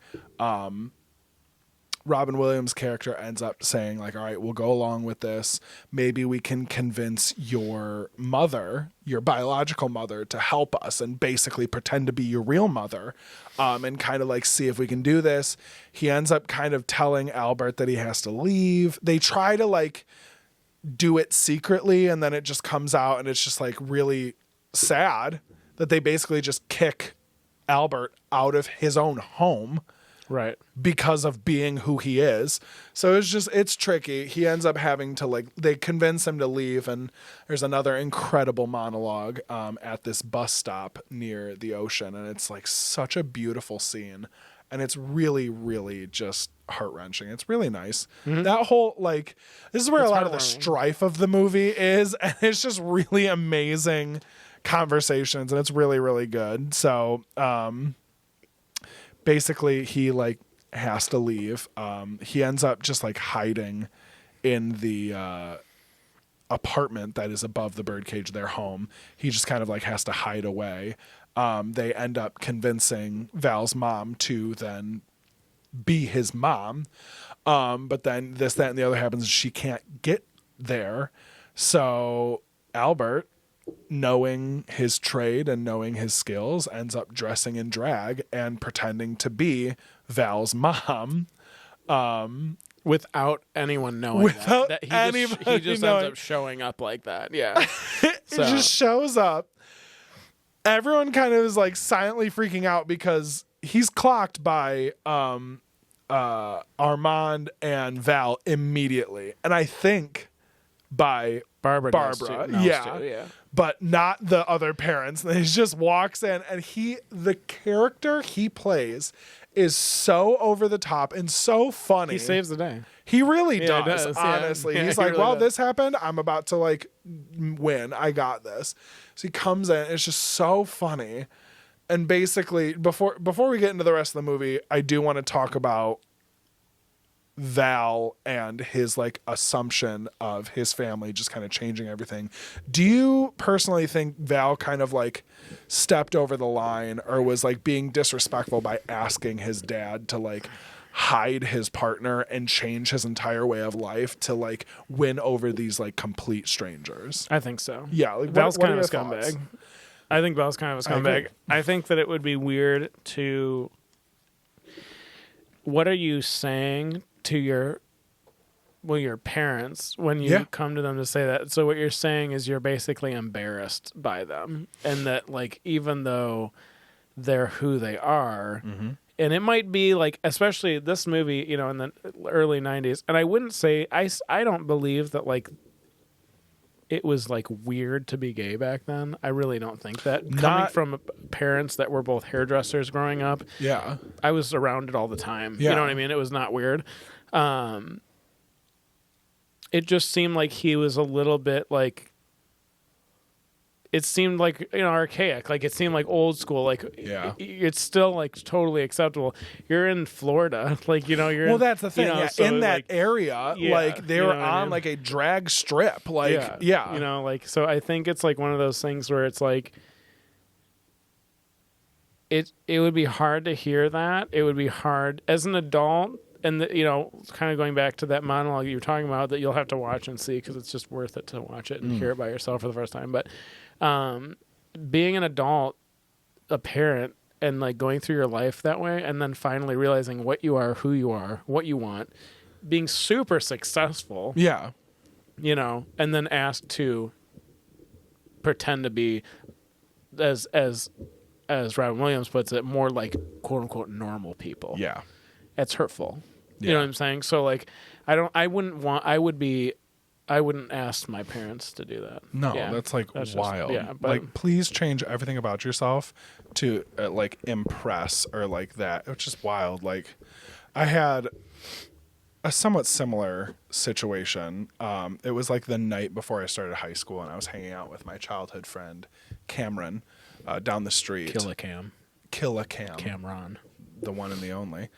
Robin Williams' character ends up saying like, all right, we'll go along with this. Maybe we can convince your mother, your biological mother, to help us and basically pretend to be your real mother, and kind of like see if we can do this. He ends up kind of telling Albert that he has to leave. They try to like do it secretly, and then it just comes out, and it's just like really sad that they basically just kick Albert out of his own home. Right. Because of being who he is. So it's tricky. He ends up having to like, they convince him to leave, and there's another incredible monologue at this bus stop near the ocean, and it's like such a beautiful scene, and it's really, really just heart-wrenching. It's really nice. Mm-hmm. That whole like, this is where a lot of the strife of the movie is, and it's just really amazing conversations, and it's really, really good. So basically he like has to leave. He ends up just like hiding in the apartment that is above the Birdcage, their home. He just kind of like has to hide away. They end up convincing Val's mom to then be his mom. But then this, that, and the other happens, and she can't get there. So Albert, knowing his trade and knowing his skills, ends up dressing in drag and pretending to be Val's mom. Without anyone knowing that. He just ends up showing up like that. Yeah. It just shows up. Everyone kind of is like silently freaking out because he's clocked by Armand and Val immediately. And I think by Barbara. Yeah. But not the other parents. And he just walks in, and the character he plays is so over the top and so funny. He saves the day. He really Yeah, does, he does, yeah. honestly. Yeah, He's he like, really well, does. this happened. I'm about to like win. I got this. So he comes in. It's just so funny. And basically, before we get into the rest of the movie, I do want to talk about Val and his like assumption of his family just kind of changing everything. Do you personally think Val kind of like stepped over the line or was like being disrespectful by asking his dad to like hide his partner and change his entire way of life to like win over these like complete strangers? I think so. Yeah, like Val's what kind are of a your thoughts? scumbag. I think Val's kind of a scumbag. I think that it would be weird to. What are you saying to your parents when you come to them to say that? So what you're saying is you're basically embarrassed by them, and that like even though they're who they are, and it might be like, especially this movie, you know, in the early 90s, and I wouldn't say I don't believe that like it was like weird to be gay back then. I really don't think that. Coming from parents that were both hairdressers growing up, Yeah. I was around it all the time. Yeah. You know what I mean? It was not weird. It just seemed like he was a little bit like, it seemed like, you know, archaic. Like it seemed like old school. Like it's still like totally acceptable. You're in Florida, like, you know, you're Well, in, that's the thing. you know, Yeah, so in that like, area, yeah, like they you were know what I on mean? like a drag strip. Like, yeah. You know, like, so I think it's like one of those things where it's like, it would be hard to hear that. It would be hard as an adult. And, you know, kind of going back to that monologue you were talking about that you'll have to watch and see because it's just worth it to watch it and hear it by yourself for the first time. But being an adult, a parent, and like going through your life that way and then finally realizing what you are, who you are, what you want, being super successful. Yeah. You know, and then asked to pretend to be, as Robin Williams puts it, more like quote unquote normal people. Yeah. It's hurtful. Yeah. You know what I'm saying? So like, I wouldn't ask my parents to do that. No, Yeah. that's like That's just- wild. but Like, please change everything about yourself to like impress or like that. It's just wild. Like, I had a somewhat similar situation. It was like the night before I started high school, and I was hanging out with my childhood friend Cameron down the street. Cam. Cameron. The one and the only.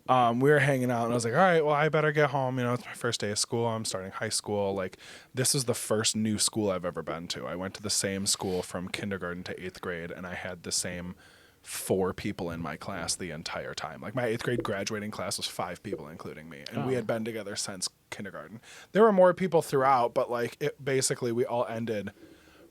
We were hanging out and I was like, all right, well, I better get home. You know, it's my first day of school. I'm starting high school. Like, this is the first new school I've ever been to. I went to the same school from kindergarten to 8th grade, and I had the same 4 people in my class the entire time. Like, my 8th grade graduating class was 5 people, including me. And we had been together since kindergarten. There were more people throughout, but like, it basically, we all ended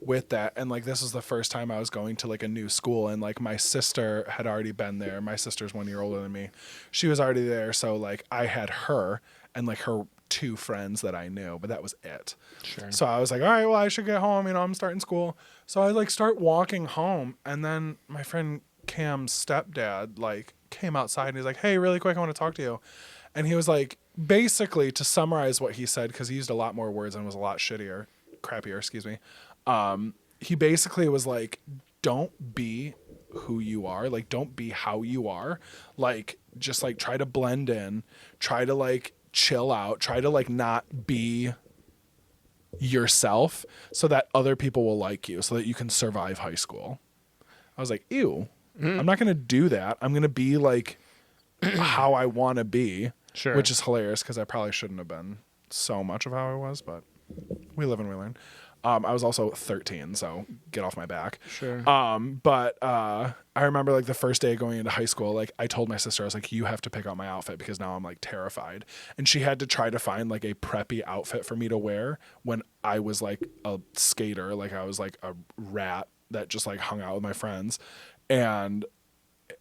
with that. And like, this is the first time I was going to like a new school, and like my sister had already been there. My sister's 1 year older than me. She was already there. So like, I had her and like her 2 friends that I knew, but that was it. Sure. So I was like, all right, well, I should get home. You know, I'm starting school. So I like start walking home, and then my friend Cam's stepdad like came outside and he's like, hey, really quick, I want to talk to you. And he was like, basically, to summarize what he said, because he used a lot more words and was a lot crappier, excuse me. He basically was like, don't be who you are. Like, don't be how you are. Like, just like try to blend in, try to like chill out, try to like not be yourself so that other people will like you, so that you can survive high school. I was like, ew, I'm not going to do that. I'm going to be like how I want to be, Sure. which is hilarious because I probably shouldn't have been so much of how I was, but we live and we learn. I was also 13, so get off my back. Sure. But I remember like the first day going into high school, like I told my sister, I was like, you have to pick out my outfit because now I'm like terrified. And she had to try to find like a preppy outfit for me to wear when I was like a skater, like I was like a rat that just like hung out with my friends. And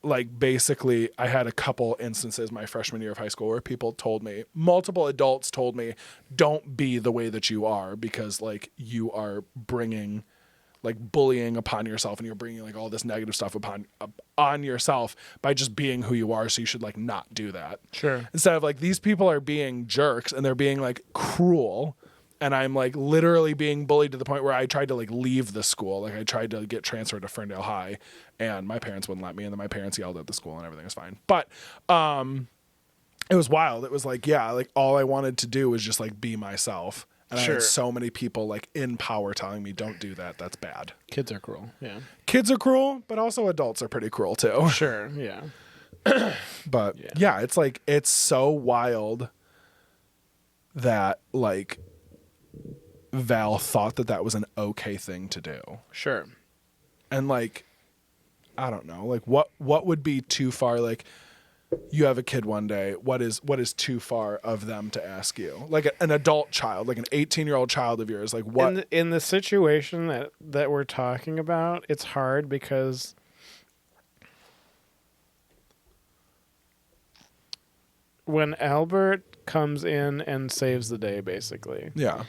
like basically I had a couple instances my freshman year of high school where multiple adults told me, don't be the way that you are, because like you are bringing like bullying upon yourself, and you're bringing like all this negative stuff on yourself by just being who you are. So you should like not do that. Sure. Instead of like, these people are being jerks and they're being like cruel, And I'm like literally being bullied to the point where I tried to like leave the school. Like I tried to get transferred to Ferndale High, and my parents wouldn't let me. And then my parents yelled at the school, and everything was fine. But it was wild. It was like, yeah, like all I wanted to do was just like be myself. And I had so many people like in power telling me, "Don't do that. That's bad." Kids are cruel. Yeah. Kids are cruel, but also adults are pretty cruel too. Sure. Yeah. But yeah, it's like it's so wild that like Val thought that that was an okay thing to do. Sure. And like, I don't know, like what would be too far? Like, you have a kid one day. What is too far of them to ask you? Like an adult child, like an 18-year-old child of yours. Like what? In the situation that we're talking about, it's hard because when Albert comes in and saves the day, basically. Yeah.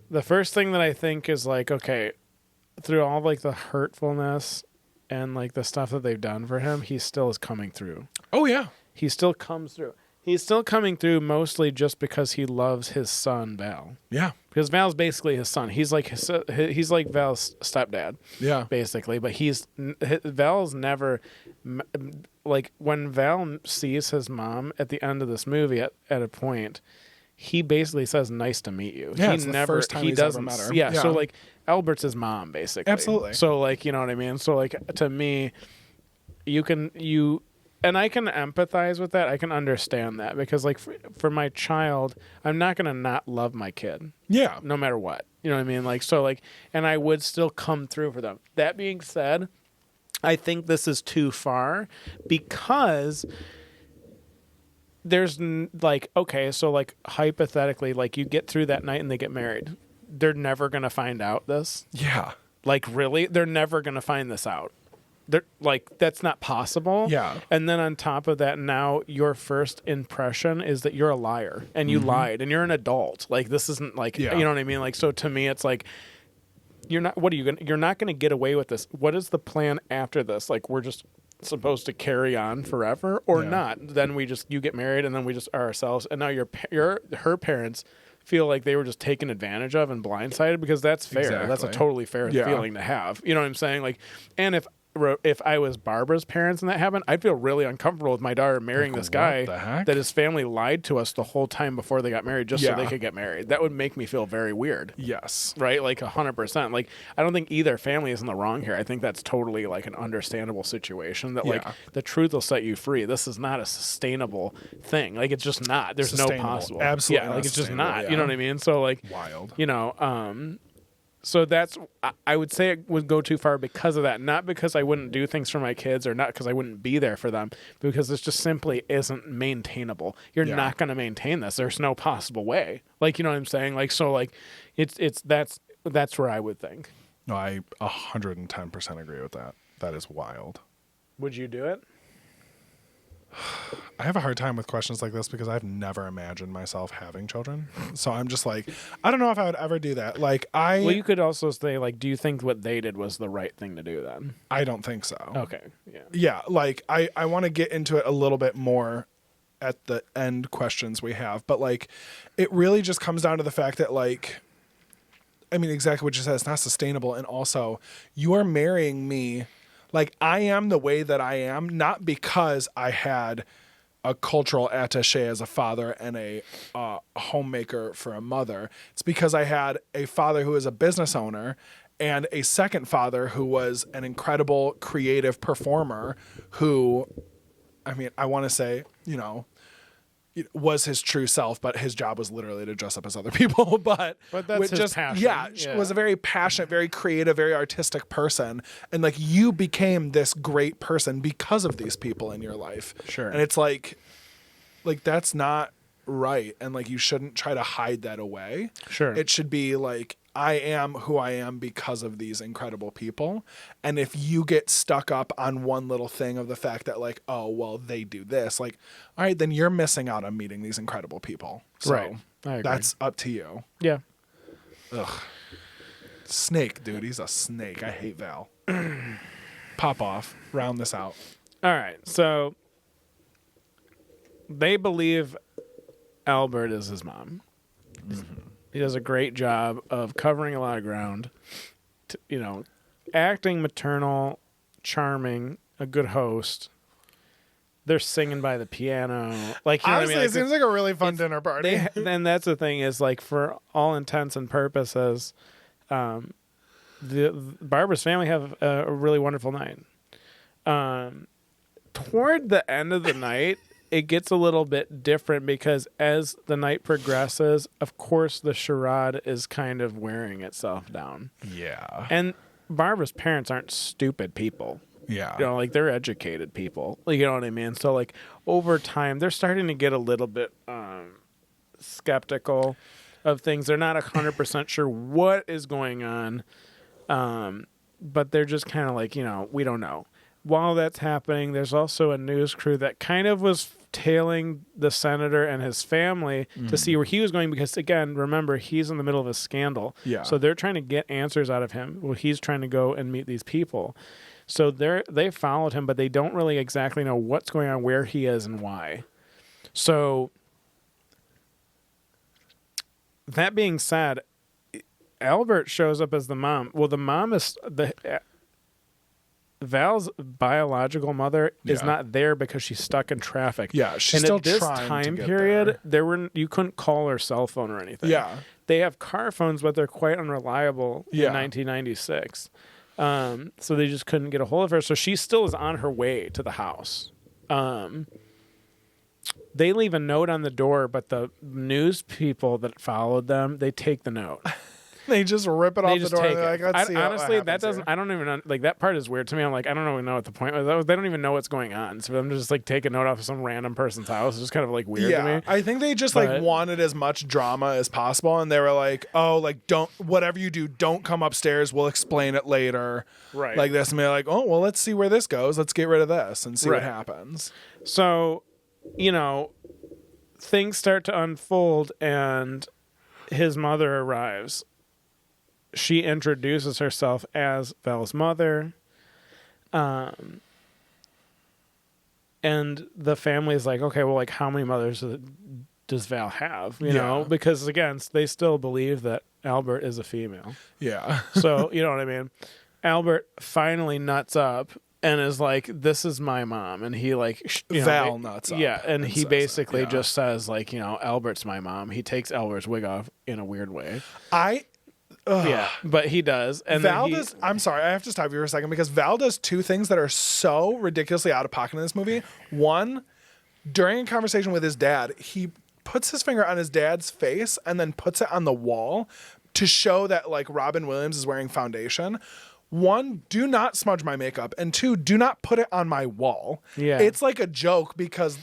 The first thing that I think is like, okay, through all like the hurtfulness and like the stuff that they've done for him, he still is coming through. Oh yeah. He still comes through. He's still coming through mostly just because he loves his son Val. Yeah. Because Val's basically his son. He's like he's like Val's stepdad. Yeah. Basically, but Val's never like when Val sees his mom at the end of this movie at a point. He basically says, "Nice to meet you." Yeah, he it's the never, first time he he's doesn't. ever met her. Yeah, so like Albert's his mom, basically. Absolutely. So like, you know what I mean. So like to me, and I can empathize with that. I can understand that because like for my child, I'm not gonna not love my kid. Yeah. No matter what, you know what I mean. Like so like, and I would still come through for them. That being said, I think this is too far because. There's like, okay, so like hypothetically, like you get through that night and they get married. They're never going to find out this. Yeah. Like really, they're never going to find this out. They're like, that's not possible. Yeah. And then on top of that, now your first impression is that you're a liar and you lied and you're an adult. Like this isn't like, you know what I mean? Like, so to me, it's like, you're not going to get away with this. What is the plan after this? Like we're just supposed to carry on forever or not? Then you get married and then we just are ourselves. And now her parents feel like they were just taken advantage of and blindsided because that's fair. Exactly. That's a totally fair feeling to have. You know what I'm saying? Like, and if I was Barbara's parents and that happened, I'd feel really uncomfortable with my daughter marrying this guy that his family lied to us the whole time before they got married just so they could get married. That would make me feel very weird. Yes. Right? Like 100%. Like, I don't think either family is in the wrong here. I think that's totally like an understandable situation that like the truth will set you free. This is not a sustainable thing. Like, it's just not. There's no possible. Absolutely. Yeah, like it's just not. You know what I mean? So like, wild. You know, so that's, I would say it would go too far because of that. Not because I wouldn't do things for my kids or not because I wouldn't be there for them, because this just simply isn't maintainable. You're not going to maintain this. There's no possible way. Like, you know what I'm saying? Like, so like that's where I would think. No, I 110% agree with that. That is wild. Would you do it? I have a hard time with questions like this because I've never imagined myself having children. So I'm just like, I don't know if I would ever do that. Like well, you could also say like, do you think what they did was the right thing to do then? I don't think so. Okay. Yeah. Yeah. Like I want to get into it a little bit more at the end questions we have, but like, it really just comes down to the fact that like, I mean, exactly what you said, it's not sustainable. And also you are marrying me. Like, I am the way that I am, not because I had a cultural attaché as a father and a homemaker for a mother. It's because I had a father who was a business owner and a second father who was an incredible creative performer who, I mean, I want to say, you know, was his true self, but his job was literally to dress up as other people. But that's his passion. Yeah, was a very passionate, very creative, very artistic person. And like you became this great person because of these people in your life. Sure. And it's like that's not right. And like you shouldn't try to hide that away. Sure. It should be like, I am who I am because of these incredible people. And if you get stuck up on one little thing of the fact that like, oh, well, they do this, like, all right, then you're missing out on meeting these incredible people. So right. I agree. That's up to you. Yeah. Ugh. Snake, dude. He's a snake. I hate Val. Pop off. Round this out. All right. So they believe Albert is his mom. Mm-hmm. He does a great job of covering a lot of ground. Acting maternal, charming, a good host. They're singing by the piano. Like, you know Honestly, what I mean? Like, it seems like a really fun dinner party. Then that's the thing is, like, for all intents and purposes, the Barbara's family have a really wonderful night. Toward the end of the night, it gets a little bit different because as the night progresses, of course, the charade is kind of wearing itself down. Yeah. And Barbara's parents aren't stupid people. Yeah. Like, they're educated people. Like, you know what I mean? So, like, over time, they're starting to get a little bit skeptical of things. They're not 100% sure what is going on, but they're just kind of like, we don't know. While that's happening, there's also a news crew that kind of was tailing the senator and his family to see where he was going because, again, remember, he's in the middle of a scandal. Yeah. So they're trying to get answers out of him. Well, he's trying to go and meet these people. So they followed him, but they don't really exactly know what's going on, where he is, and why. So that being said, Albert shows up as the mom. Well, the mom is Val's biological mother is not there because she's stuck in traffic. Yeah, she's and still at this trying time to get period, you couldn't call her cell phone or anything. Yeah. They have car phones, but they're quite unreliable in 1996. So they just couldn't get a hold of her. So she still is on her way to the house. They leave a note on the door, but the news people that followed them, they take the note. They just rip it off the door. And they're like, let's see honestly, what that doesn't. here. I don't even know. Like, that part is weird to me. I'm like, I don't really know what the point was. They don't even know what's going on. So I'm just like take a note off of some random person's house. It's just kind of like weird to me. I think they just like wanted as much drama as possible, and they were like, "Oh, like don't whatever you do, don't come upstairs. We'll explain it later." Right. Like this, and they're like, "Oh, well, let's see where this goes. Let's get rid of this and see what Right. happens." So, things start to unfold, and his mother arrives. She introduces herself as Val's mother. And the family is like, okay, well, like, how many mothers does Val have? You know, because, again, they still believe that Albert is a female. Yeah. So, you know what I mean? Albert finally nuts up and is like, this is my mom. And he, like, Val nuts up. Yeah, and he says basically it, just says, like, Albert's my mom. He takes Albert's wig off in a weird way. Yeah, but he does. And Val does. I'm sorry, I have to stop you for a second because Val does two things that are so ridiculously out of pocket in this movie. One, during a conversation with his dad, he puts his finger on his dad's face and then puts it on the wall to show that, like, Robin Williams is wearing foundation. One, do not smudge my makeup, and two, do not put it on my wall. Yeah, it's like a joke because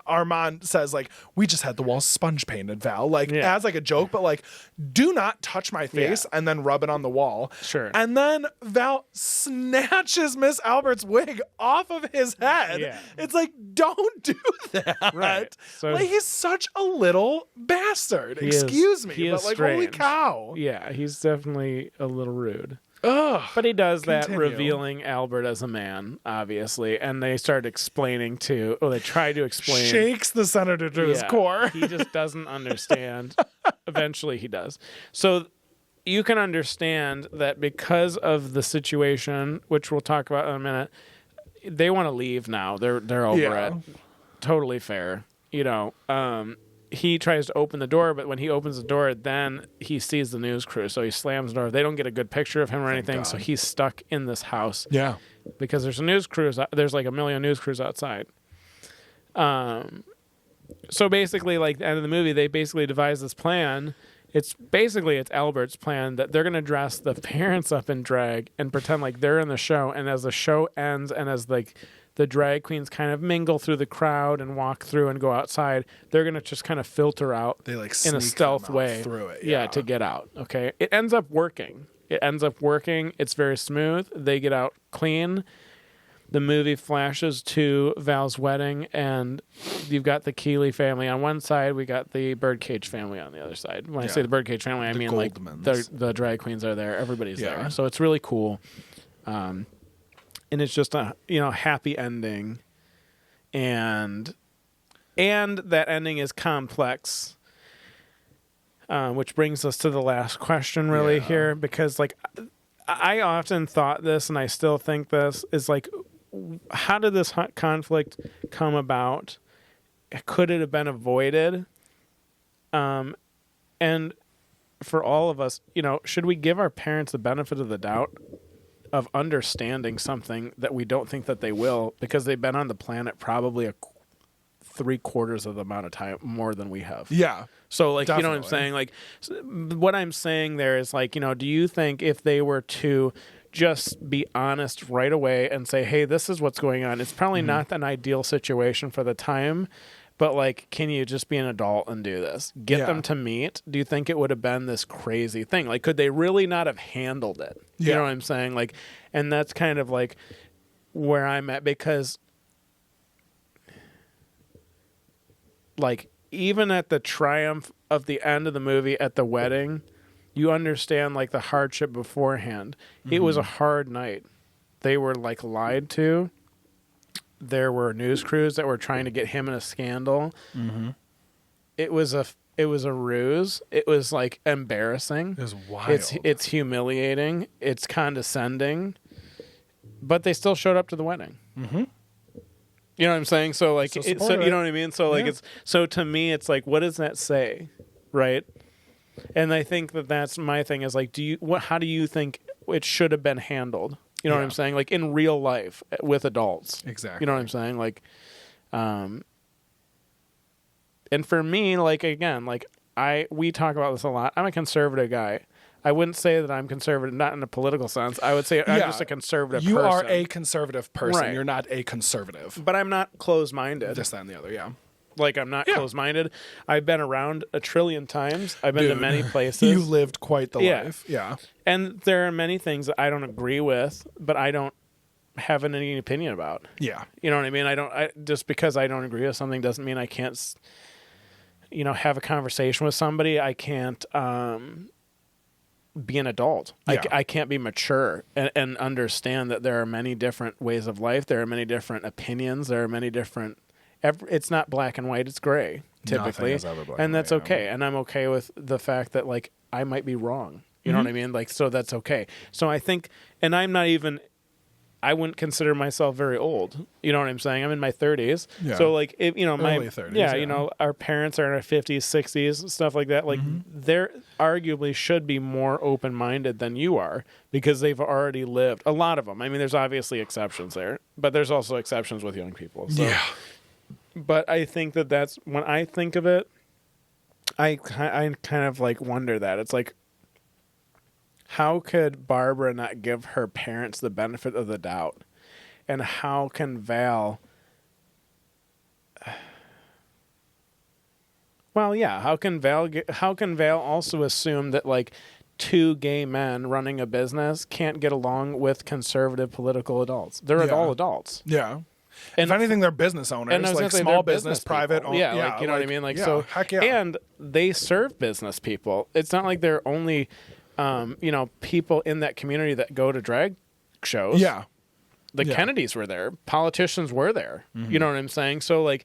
Armand says, like, we just had the walls sponge painted, Val, like, as like a joke, but like, do not touch my face and then rub it on the wall. Sure. And then Val snatches Miss Albert's wig off of his head. Yeah. It's like, don't do that. Right. So, like, he's such a little bastard. Excuse me, but like, strange. holy cow. Yeah, he's definitely a little rude. Ugh. But he does that, Continue. revealing Albert as a man, obviously. And they start explaining they try to explain. Shakes the senator to his core. He just doesn't understand. Eventually he does. So you can understand that because of the situation, which we'll talk about in a minute, they want to leave now. They're over it. Totally fair. He tries to open the door, but when he opens the door, then he sees the news crew. So he slams the door. They don't get a good picture of him or anything. So he's stuck in this house. Yeah. Because there's a news crew. There's like a million news crews outside. So basically, like, the end of the movie, they basically devise this plan. It's Albert's plan that they're going to dress the parents up in drag and pretend like they're in the show. And as the show ends and as, like, the drag queens kind of mingle through the crowd and walk through and go outside, they're going to just kind of filter out they, like, in a stealth way through it. Yeah, to get out. Okay. It ends up working. It's very smooth. They get out clean. The movie flashes to Val's wedding, and you've got the Keeley family on one side. We got the Birdcage family on the other side. When I say the Birdcage family, I mean like the drag queens are there. Everybody's there. So it's really cool. And it's just a happy ending, and that ending is complex. which brings us to the last question really here, because like I often thought this, and I still think this, is like, how did this conflict come about? Could it have been avoided? And for all of us, should we give our parents the benefit of the doubt of understanding something that we don't think that they will, because they've been on the planet probably 3/4 of the amount of time more than we have? Yeah. So, like, definitely. you know what I'm saying? Like, what I'm saying there is, like, do you think if they were to just be honest right away and say, hey, this is what's going on, it's probably not an ideal situation for the time, but, like, can you just be an adult and do this? Get them to meet? Do you think it would have been this crazy thing? Like, could they really not have handled it? You know what I'm saying? Like, and that's kind of, like, where I'm at, because, like, even at the triumph of the end of the movie at the wedding, you understand, like, the hardship beforehand. It was a hard night. They were, like, lied to. There were news crews that were trying to get him in a scandal. It was a ruse. It was, like, embarrassing. It was wild. It's humiliating. It's condescending. But they still showed up to the wedding. You know what I'm saying? So, like, you know what I mean? So, like, so to me, it's like, what does that say, right? And I think that's my thing is, like, how do you think it should have been handled? You know what I'm saying? Like, in real life with adults. Exactly. You know what I'm saying? Like, and for me, like, again, like, we talk about this a lot. I'm a conservative guy. I wouldn't say that I'm conservative, not in a political sense. I would say I'm just a conservative person. You are a conservative person. Right. You're not a conservative. But I'm not closed-minded. This, that, and the other, yeah. Like, I'm not closed-minded. I've been around a trillion times. I've been to many places. You lived quite the life. Yeah. And there are many things that I don't agree with, but I don't have any opinion about. Yeah. You know what I mean? Just because I don't agree with something doesn't mean I can't, have a conversation with somebody. I can't be an adult. Yeah. I can't be mature and understand that there are many different ways of life. There are many different opinions. There are many different... It's not black and white. It's gray, typically. Nothing is ever black and that's white, okay. And I'm okay with the fact that, like, I might be wrong. You know what I mean? Like, so that's okay. So I think... And I'm not even... I wouldn't consider myself very old. You know what I'm saying? I'm in my 30s. Yeah. So, like, if, my... Early 30s, our parents are in our 50s, 60s, stuff like that. Like, they're arguably should be more open-minded than you are because they've already lived. A lot of them. I mean, there's obviously exceptions there, but there's also exceptions with young people. So. Yeah. But I think that's when I think of it, I kind of like wonder that. It's like, how could Barbara not give her parents the benefit of the doubt? And how can Val... Well, yeah, how can Val also assume that, like, two gay men running a business can't get along with conservative political adults? They're all adults. Yeah. And if anything, they're business owners, and like small business, private. Yeah, like, you know what I mean? Like, so, heck yeah. And they serve business people. It's not like they're only, people in that community that go to drag shows. Yeah. The Kennedys were there. Politicians were there. You know what I'm saying? So, like,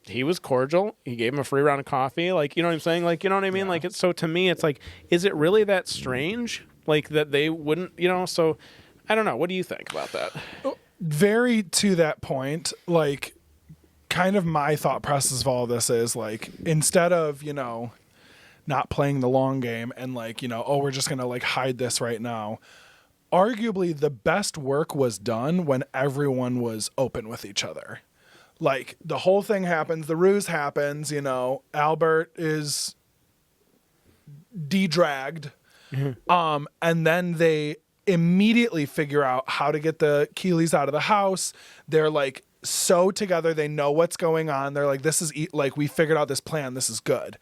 he was cordial. He gave him a free round of coffee. Like, you know what I'm saying? Like, you know what I mean? Like, so to me, it's like, is it really that strange? Like, that they wouldn't, so I don't know. What do you think about that? Very to that point, like, kind of my thought process of all of this is, like, instead of, not playing the long game and, like, we're just going to, like, hide this right now, arguably the best work was done when everyone was open with each other. Like, the whole thing happens, the ruse happens, Albert is de-dragged, and then they immediately figure out how to get the Keeleys out of the house. They're, like, so together, they know what's going on. They're like, this is, like, we figured out this plan, this is good.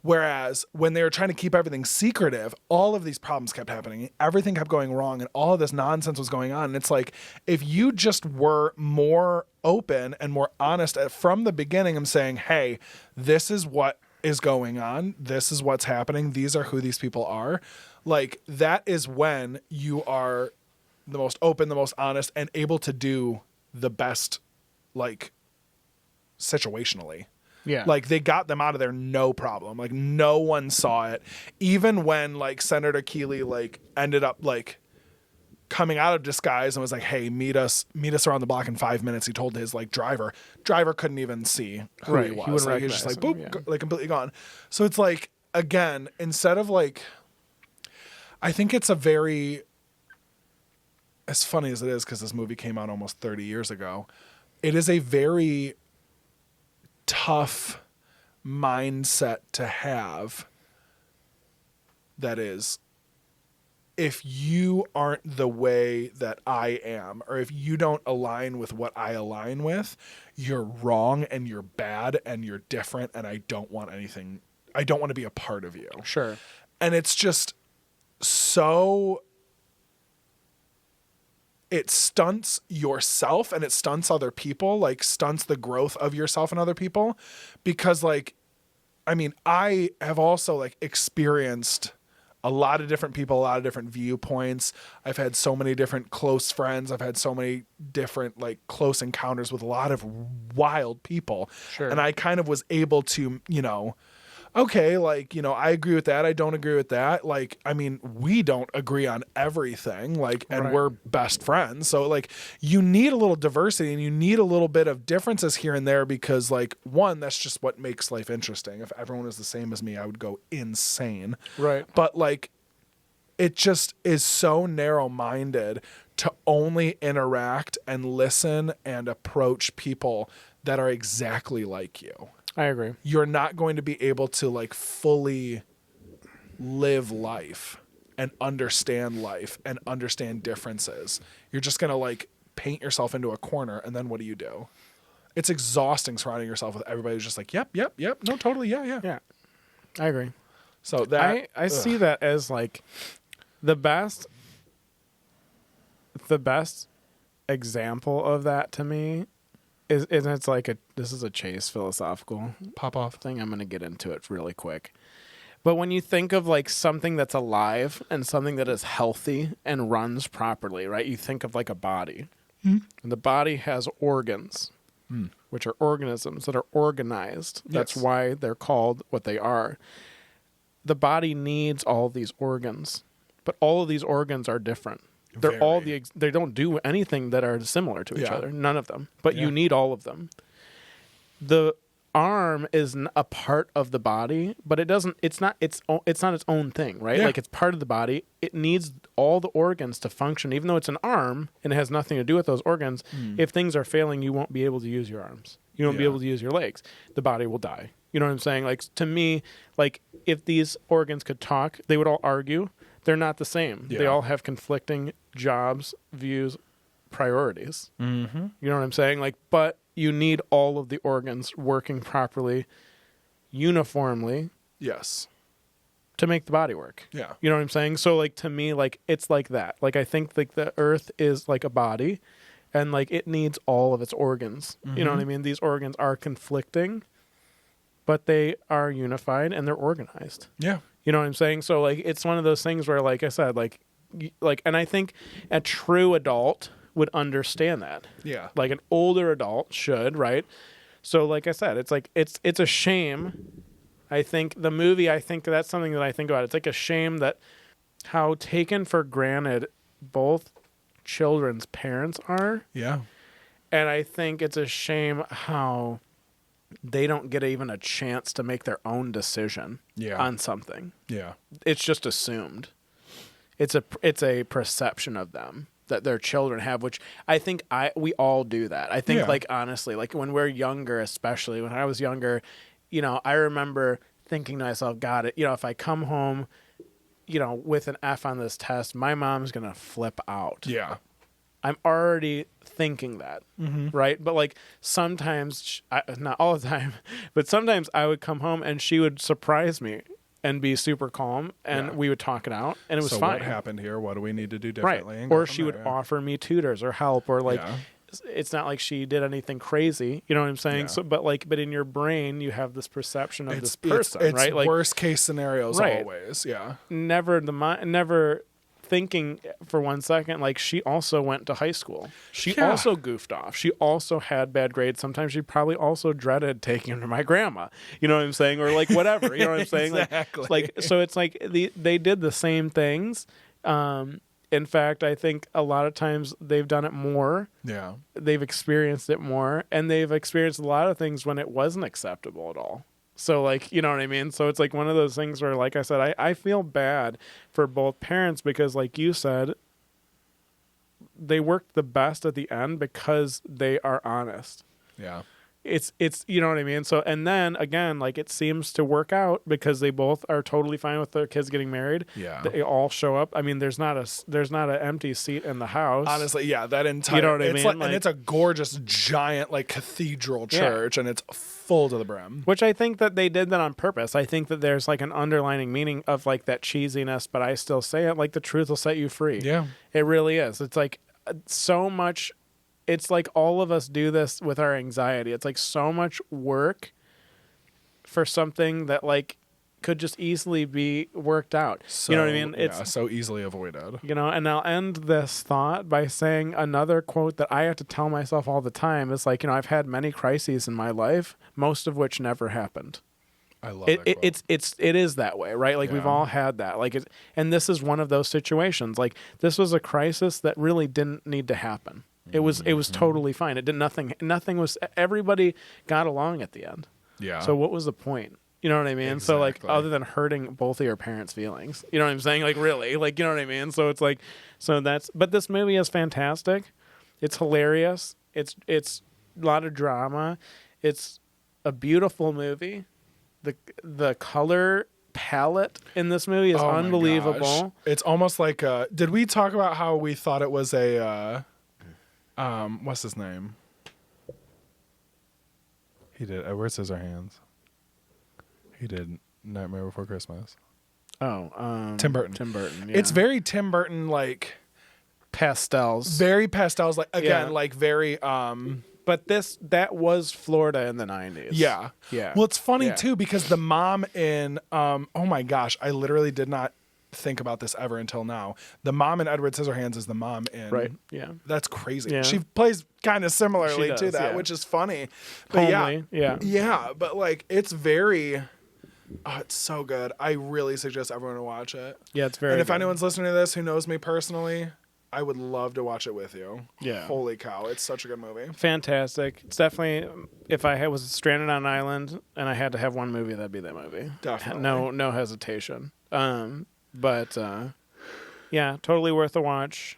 Whereas when they were trying to keep everything secretive, all of these problems kept happening. Everything kept going wrong, and all of this nonsense was going on. And it's like, if you just were more open and more honest from the beginning and saying, hey, this is what is going on. This is what's happening. These are who these people are. Like, that is when you are the most open, the most honest, and able to do the best, like, situationally. Yeah. Like they got them out of there no problem. Like no one saw it. Even when like Senator Keeley like ended up like coming out of disguise and was like, "Hey, meet us around the block in 5 minutes." He told his like driver couldn't even see who Right. he He was. wouldn't Like, he was just like recognize boop, him, yeah. like completely gone. So it's like, again, instead of like, I think it's a very, as funny as it is, because this movie came out almost 30 years ago, it is a very tough mindset to have. That is, if you aren't the way that I am, or if you don't align with what I align with, you're wrong and you're bad and you're different, and I don't want to be a part of you. Sure. And it's just so, it stunts yourself and it stunts other people, like stunts the growth of yourself and other people. Because like, I mean, I have also like experienced a lot of different people, a lot of different viewpoints. I've had so many different close friends. I've had so many different like close encounters with a lot of wild people. Sure. And I kind of was able to, you know, okay, like, you know, I agree with that. I don't agree with that. Like, I mean, we don't agree on everything, like, and Right. we're best friends. So like you need a little diversity and you need a little bit of differences here and there, because like, one, that's just what makes life interesting. If everyone was the same as me, I would go insane. Right. But like, it just is so narrow-minded to only interact and listen and approach people that are exactly like you. I agree. You're not going to be able to like fully live life and understand differences. You're just going to like paint yourself into a corner, and then what do? It's exhausting surrounding yourself with everybody who's just like, yep, no, totally, yeah. Yeah. I agree. So that I see that as like the best example of that to me is it's like this is a Chase philosophical pop off. thing. I'm going to get into it really quick. But when you think of like something that's alive and something that is healthy and runs properly, right? You think of like a body. And the body has organs, which are organisms that are organized. That's Yes. why they're called what they are. The body needs all these organs, but all of these organs are different. They're all they don't do anything that are similar to each Yeah. other. None of them. But you Yeah. need all of them. The arm is a part of the body, but it's not its own thing, right? Yeah. Like it's part of the body. It needs all the organs to function. Even though it's an arm and it has nothing to do with those organs, if things are failing, you won't be able to use your arms. You won't be Yeah. able to use your legs. The body will die. You know what I'm saying? Like to me, like if these organs could talk, they would all argue. They're not the same. Yeah. They all have conflicting jobs, views, priorities. Mm-hmm. You know what I'm saying? Like, but you need all of the organs working properly, uniformly, Yes. to make the body work. Yeah. You know what I'm saying? So like to me, like it's like that. Like I think like the earth is like a body, and like it needs all of its organs. You know what I mean? These organs are conflicting, but they are unified and they're organized. Yeah. You know what I'm saying? So like it's one of those things where, like I said, like, and I think a true adult would understand that. Yeah. Like an older adult should, right? So like I said, it's like it's a shame. I think the movie, I think that's something that I think about. It's like a shame that how taken for granted both children's parents are. Yeah. And I think it's a shame how they don't get even a chance to make their own decision Yeah. on something. Yeah. It's just assumed. It's a perception of them that their children have, which I think we all do that. I think Yeah. like honestly, like when we're younger, especially when I was younger, you know, I remember thinking to myself, God, you know, if I come home, you know, with an F on this test, my mom's going to flip out. Yeah. I'm already thinking that, right? But like sometimes, not all the time, but sometimes I would come home and she would surprise me and be super calm, and Yeah. we would talk it out, and it was So fine. what happened here? What do we need to do Right. differently? And go Or from she would there, yeah. offer me tutors or help, or like, Yeah. it's not like she did anything crazy. You know what I'm saying? Yeah. So, but in your brain, you have this perception of this It's person, right? Like worst case scenarios Right. always. Yeah. never thinking for one second, like, she also went to high school. She Yeah. also goofed off. She also had bad grades. Sometimes she probably also dreaded taking him to my grandma. You know what I'm saying? Or like whatever. You know what I'm saying? Exactly. Like so it's like they did the same things. In fact, I think a lot of times they've done it more. Yeah. They've experienced it more, and they've experienced a lot of things when it wasn't acceptable at all. So, like, you know what I mean? So it's like one of those things where, like I said, I feel bad for both parents because, like you said, they worked the best at the end because they are honest. Yeah. It's you know what I mean? So, and then again, like, it seems to work out because they both are totally fine with their kids getting married. Yeah. They all show up. I mean, there's not an empty seat in the house. Honestly, yeah, that entire, You know what I it's mean? like, Like- and it's a gorgeous, giant, like, cathedral church, and it's full to the brim. Which I think that they did that on purpose. I think that there's like an underlining meaning of like that cheesiness, but I still say it, like, the truth will set you free. Yeah. It really is. It's like so much. It's like all of us do this with our anxiety. It's like so much work for something that like could just easily be worked out. So, you know what I mean? Yeah, so easily avoided. You know, and I'll end this thought by saying another quote that I have to tell myself all the time is like, you know, I've had many crises in my life, most of which never happened. I love that quote. It is that way, right? Like, we've Yeah. all had that. Like, and this is one of those situations. Like, this was a crisis that really didn't need to happen. It was totally fine. It did nothing was, everybody got along at the end. Yeah. So what was the point? You know what I mean? So like, Exactly. other than hurting both of your parents' feelings, you know what I'm saying? Like, really, like, you know what I mean? So it's like, but this movie is fantastic. It's hilarious. It's a lot of drama. It's a beautiful movie. The color palette in this movie is Oh my unbelievable. gosh. It's almost like did we talk about how we thought it was a what's his name? He did Edward Scissorhands. He did Nightmare Before Christmas. Oh, Tim Burton. Tim Burton. Yeah. It's very Tim Burton, like pastels. very pastels, like again, Yeah. like very But that was Florida in the 90s. yeah. Yeah. Well, it's funny Yeah. too because the mom in oh my gosh, I literally did not think about this ever until now. The mom in Edward Scissorhands is the mom in Right. Yeah. That's crazy. Yeah. She plays kind of similarly She does, to that, yeah. which is funny. But Homely. Yeah. yeah, but like it's very it's so good. I really suggest everyone to watch it. Yeah, it's very And if good. anyone's listening to this who knows me personally, I would love to watch it with you. Yeah. Holy cow, it's such a good movie. Fantastic. It's definitely, if I was stranded on an island and I had to have one movie, that'd be that movie. Definitely. No hesitation. But yeah, totally worth a watch.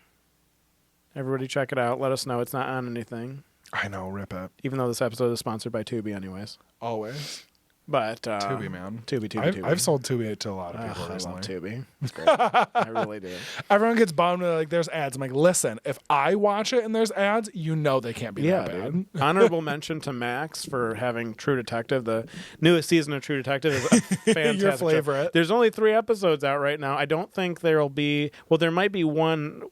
Everybody check it out. Let us know it's not on anything, I know, rip it. even though this episode is sponsored by Tubi anyways. Always. But Tubi, man. Tubi. I've sold Tubi to a lot of people I love recently. Tubi. It's great. I really do. Everyone gets bummed when like there's ads. I'm like, listen, if I watch it and there's ads, you know they can't be Yeah, that bad. dude. Honorable mention to Max for having True Detective. The newest season of True Detective is a fantastic. Your show. favorite. There's only 3 episodes out right now. I don't think there'll be. Well, there might be one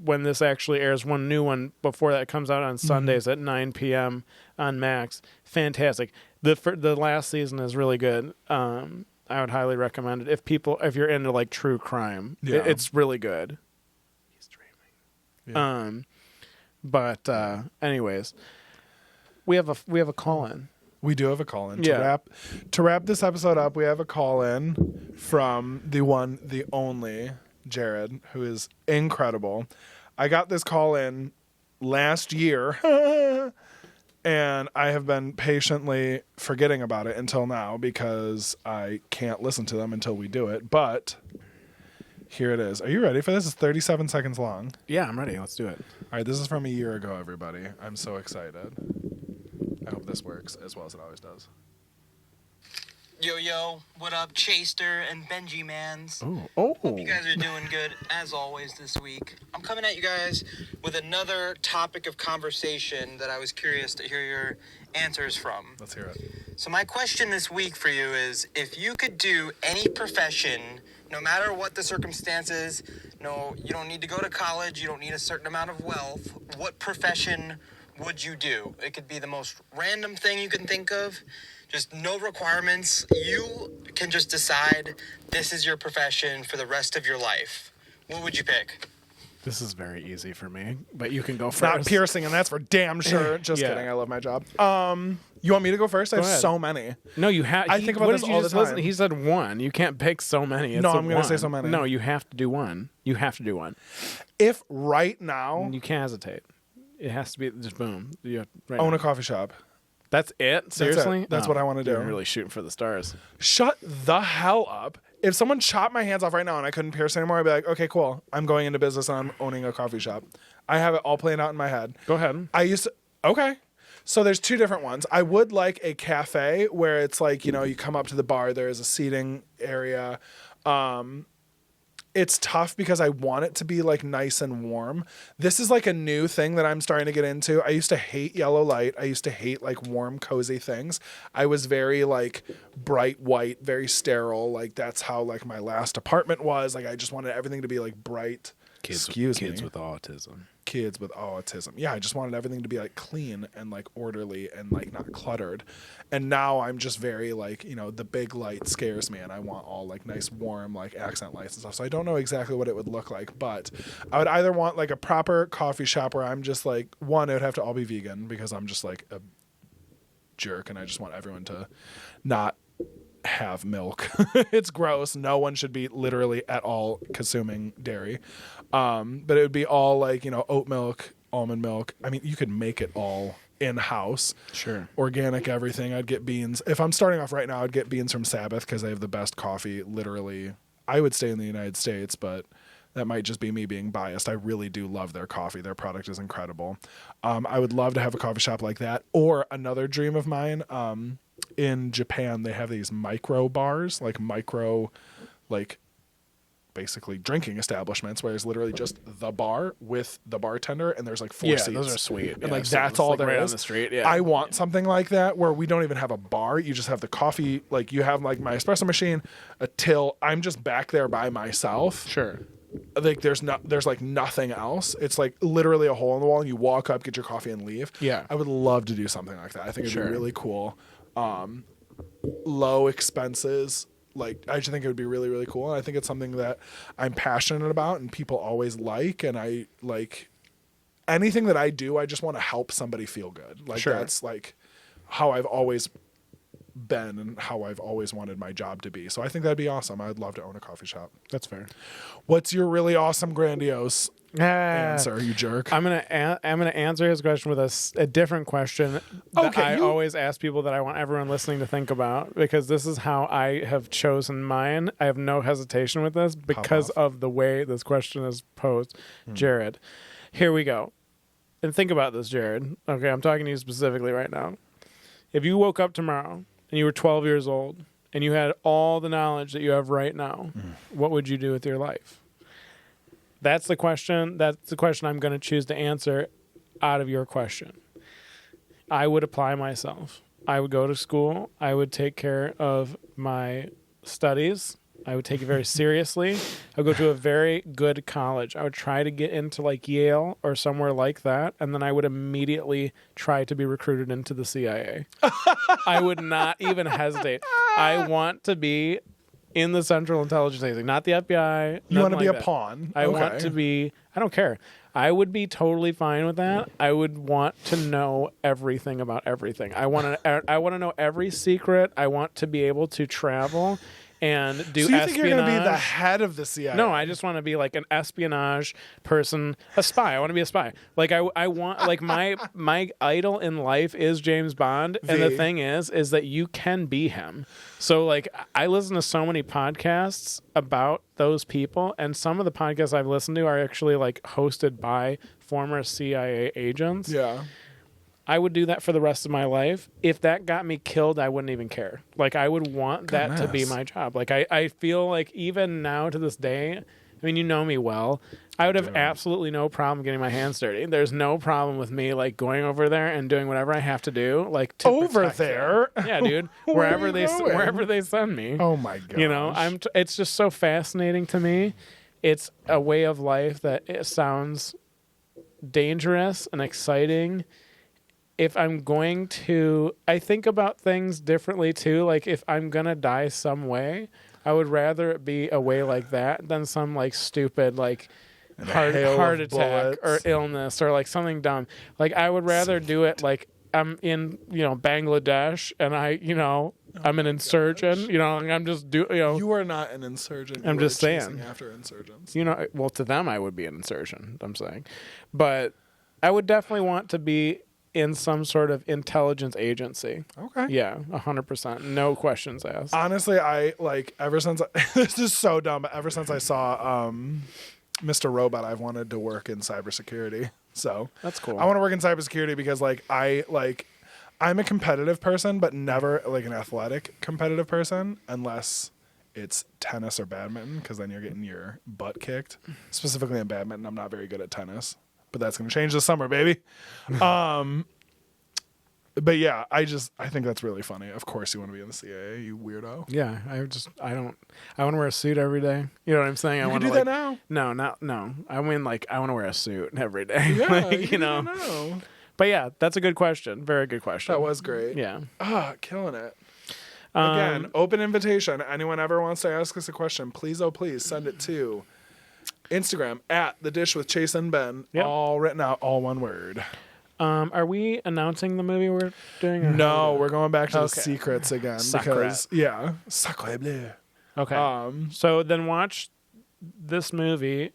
when this actually airs. One new one before that comes out on Sundays at 9 p.m. on Max. Fantastic. The last season is really good. I would highly recommend it if you're into like true crime. Yeah. It's really good. He's Yeah. dreaming. But anyways, we have a call in. We do have a call in. Yeah. To wrap this episode up, we have a call in from the one, the only Jared, who is incredible. I got this call in last year and I have been patiently forgetting about it until now because I can't listen to them until we do it. But here it is. Are you ready for this? It's 37 seconds long. Yeah, I'm ready. Let's do it. All right, this is from a year ago, everybody. I'm so excited. I hope this works as well as it always does. Yo, what up, Chaster and Benji Mans? Oh. Hope you guys are doing good, as always, this week. I'm coming at you guys with another topic of conversation that I was curious to hear your answers from. Let's hear it. So my question this week for you is, if you could do any profession, no matter what the circumstances, no, you don't need to go to college, you don't need a certain amount of wealth, what profession would you do? It could be the most random thing you can think of. Just no requirements. You can just decide this is your profession for the rest of your life. what would you pick? This is very easy for me, but you can go first. Not piercing, and that's for damn sure. Just Yeah. kidding. I love my job. You want me to go first? I have ahead. so many. No, you have. I think about this all the time. He said one. You can't pick so many. It's No, a I'm gonna say one. so many. No, you have to do one. You have to do one. If right now You can't hesitate. It has to be just boom. You have, right own now. a coffee shop, That's it. Seriously, That's what I wanna do. You're really shooting for the stars. shut the hell up. If someone chopped my hands off right now and I couldn't pierce anymore, I'd be like, okay, cool. I'm going into business and I'm owning a coffee shop. I have it all planned out in my head. Go ahead. Okay. So there's two different ones. I would like a cafe where it's like, you come up to the bar, there is a seating area. It's tough because I want it to be like nice and warm. This is like a new thing that I'm starting to get into. I used to hate yellow light. I used to hate like warm, cozy things. I was very like bright white, very sterile. Like that's how like my last apartment was. Like I just wanted everything to be like bright. Kids with autism. Kids with autism. Yeah, I just wanted everything to be like clean and like orderly and like not cluttered. And now I'm just very like, the big light scares me and I want all like nice warm like accent lights and stuff. So I don't know exactly what it would look like, but I would either want like a proper coffee shop where I'm just like, one, it would have to all be vegan because I'm just like a jerk and I just want everyone to not have milk. It's gross. No one should be literally at all consuming dairy. But it would be all like, oat milk, almond milk. I mean, you could make it all in-house. Sure. Organic everything. I'd get beans. If I'm starting off right now, I'd get beans from Sabbath because they have the best coffee. Literally, I would stay in the United States, but that might just be me being biased. I really do love their coffee. Their product is incredible. I would love to have a coffee shop like that. Or another dream of mine, in Japan, they have these micro bars, like basically drinking establishments where it's literally just the bar with the bartender and there's like four seats. Those are sweet. And Yeah, like so that's it's, all like, there right is. on the street. Yeah. I want something like that where we don't even have a bar. You just have the coffee. Like you have like my espresso machine, a till. I'm just back there by myself. Sure. Like there's like nothing else. It's like literally a hole in the wall and you walk up, get your coffee and leave. Yeah. I would love to do something like that. I think it'd be really cool. Low expenses. Like I just think it would be really, really cool. And I think it's something that I'm passionate about and people always like. And I like anything that I do, I just want to help somebody feel good. Like that's like how I've always been and how I've always wanted my job to be. So I think that'd be awesome. I'd love to own a coffee shop. That's fair. What's your really awesome, grandiose answer, you jerk? I'm gonna answer his question with a different question that I always ask people that I want everyone listening to think about, because this is how I have chosen mine. I have no hesitation with this because of the way this question is posed. Jared, here we go. And think about this, Jared. Okay, I'm talking to you specifically right now. If you woke up tomorrow and you were 12 years old and you had all the knowledge that you have right now, what would you do with your life? That's the question. That's the question I'm going to choose to answer out of your question. I would apply myself. I would go to school. I would take care of my studies. I would take it very seriously. I would go to a very good college. I would try to get into like Yale or somewhere like that. And then I would immediately try to be recruited into the CIA. I would not even hesitate. I want to be in the Central Intelligence Agency, not the FBI. You want to be like a that. pawn. I want to be, I don't care. I would be totally fine with that. I would want to know everything about everything. I want to know every secret. I want to be able to travel and do So you espionage. think you're going to be the head of the CIA? No, I just want to be like an espionage person, a spy. I want to be a spy. Like I want, like my idol in life is James Bond, and the thing is that you can be him. So like I listen to so many podcasts about those people, and some of the podcasts I've listened to are actually like hosted by former CIA agents. Yeah. I would do that for the rest of my life. If that got me killed, I wouldn't even care. Like, I would want that to be my job. Like, I feel like even now to this day, I mean, you know me well, I would have absolutely no problem getting my hands dirty. There's no problem with me, like, going over there and doing whatever I have to do. Like, to over there? them. Yeah, dude. wherever they send me. Oh, my God. You know, it's just so fascinating to me. It's a way of life that it sounds dangerous and exciting. If I'm going to, I think about things differently too. Like if I'm going to die some way, I would rather it be a way like that than some like stupid like hail heart of attack or bullets. illness or like something dumb. Like I would rather do it like I'm in, Bangladesh and I'm an insurgent, and I'm just You are not an insurgent. I'm You just are chasing saying. after insurgents. well, to them I would be an insurgent, I'm saying. But I would definitely want to be in some sort of intelligence agency. Okay. Yeah, 100%. No questions asked. Honestly, I like ever since this is so dumb, but ever since I saw Mr. Robot, I've wanted to work in cybersecurity. So That's cool. I want to work in cybersecurity because I'm a competitive person, but never like an athletic competitive person unless it's tennis or badminton, because then you're getting your butt kicked. Specifically in badminton, I'm not very good at tennis, but that's going to change this summer, baby. But yeah, I think that's really funny. Of course you want to be in the CIA, you weirdo. Yeah, I want to wear a suit every day. You know what I'm saying? I You want can to do that now. No. I mean, I want to wear a suit every day. Yeah, Like, you can do that now. But yeah, that's a good question. Very good question. That was great. Yeah. Killing it. Again, open invitation. Anyone ever wants to ask us a question, please, oh please, send it to Instagram at The Dish with Chase and Ben. Yep. All written out, all one word. Are we announcing the movie we're doing? Or No, we're going back to the Okay. secrets again. Sacre. Because, yeah. Sacre bleu. Okay. So then watch this movie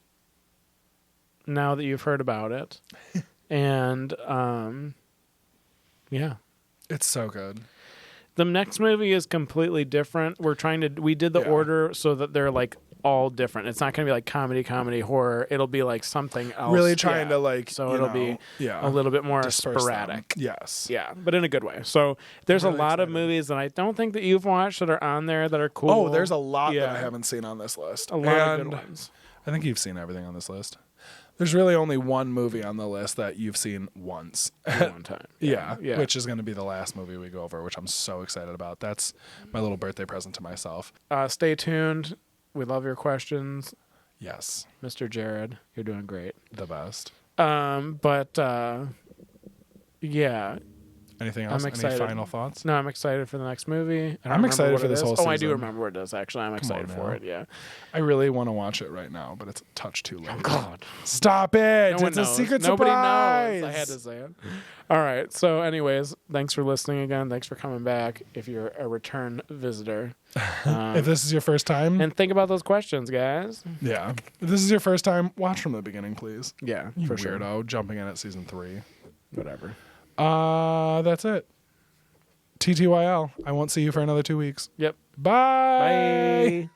now that you've heard about it. And yeah. It's so good. The next movie is completely different. We did the Yeah. order so that they're like all different. It's not going to be like comedy, horror. It'll be like something else. Really trying Yeah. to like, So you it'll know, be yeah, a little bit more disperse them. sporadic. Yes. Yeah, but in a good way. So there's Really a lot of excited. movies that I don't think that you've watched that are on there that are cool. Oh, there's a lot that Yeah. I haven't seen on this list. A lot of And good ones. I think you've seen everything on this list. There's really only one movie on the list that you've seen once. One time. Yeah, Yeah. which is going to be the last movie we go over, which I'm so excited about. That's my little birthday present to myself. Stay tuned. We love your questions, Yes, Mr. Jared. You're doing great. the best. Yeah. Anything else? I'm excited. Any final thoughts? No, I'm excited for the next movie. I don't I'm remember excited what for it this is. whole Oh, I do season. remember what it is, actually. I'm excited on for now. it, yeah. I really want to watch it right now, but it's a touch too late. God. Stop it! No one It's knows. a secret Nobody surprise. knows. I had to say it. All right. So, anyways, thanks for listening again. Thanks for coming back if you're a return visitor. If this is your first time, And think about those questions, guys. yeah. If this is your first time, watch from the beginning, please. Yeah, You for weirdo, sure. jumping in at season 3. Whatever. That's it. TTYL. I won't see you for another 2 weeks. Yep. Bye. Bye.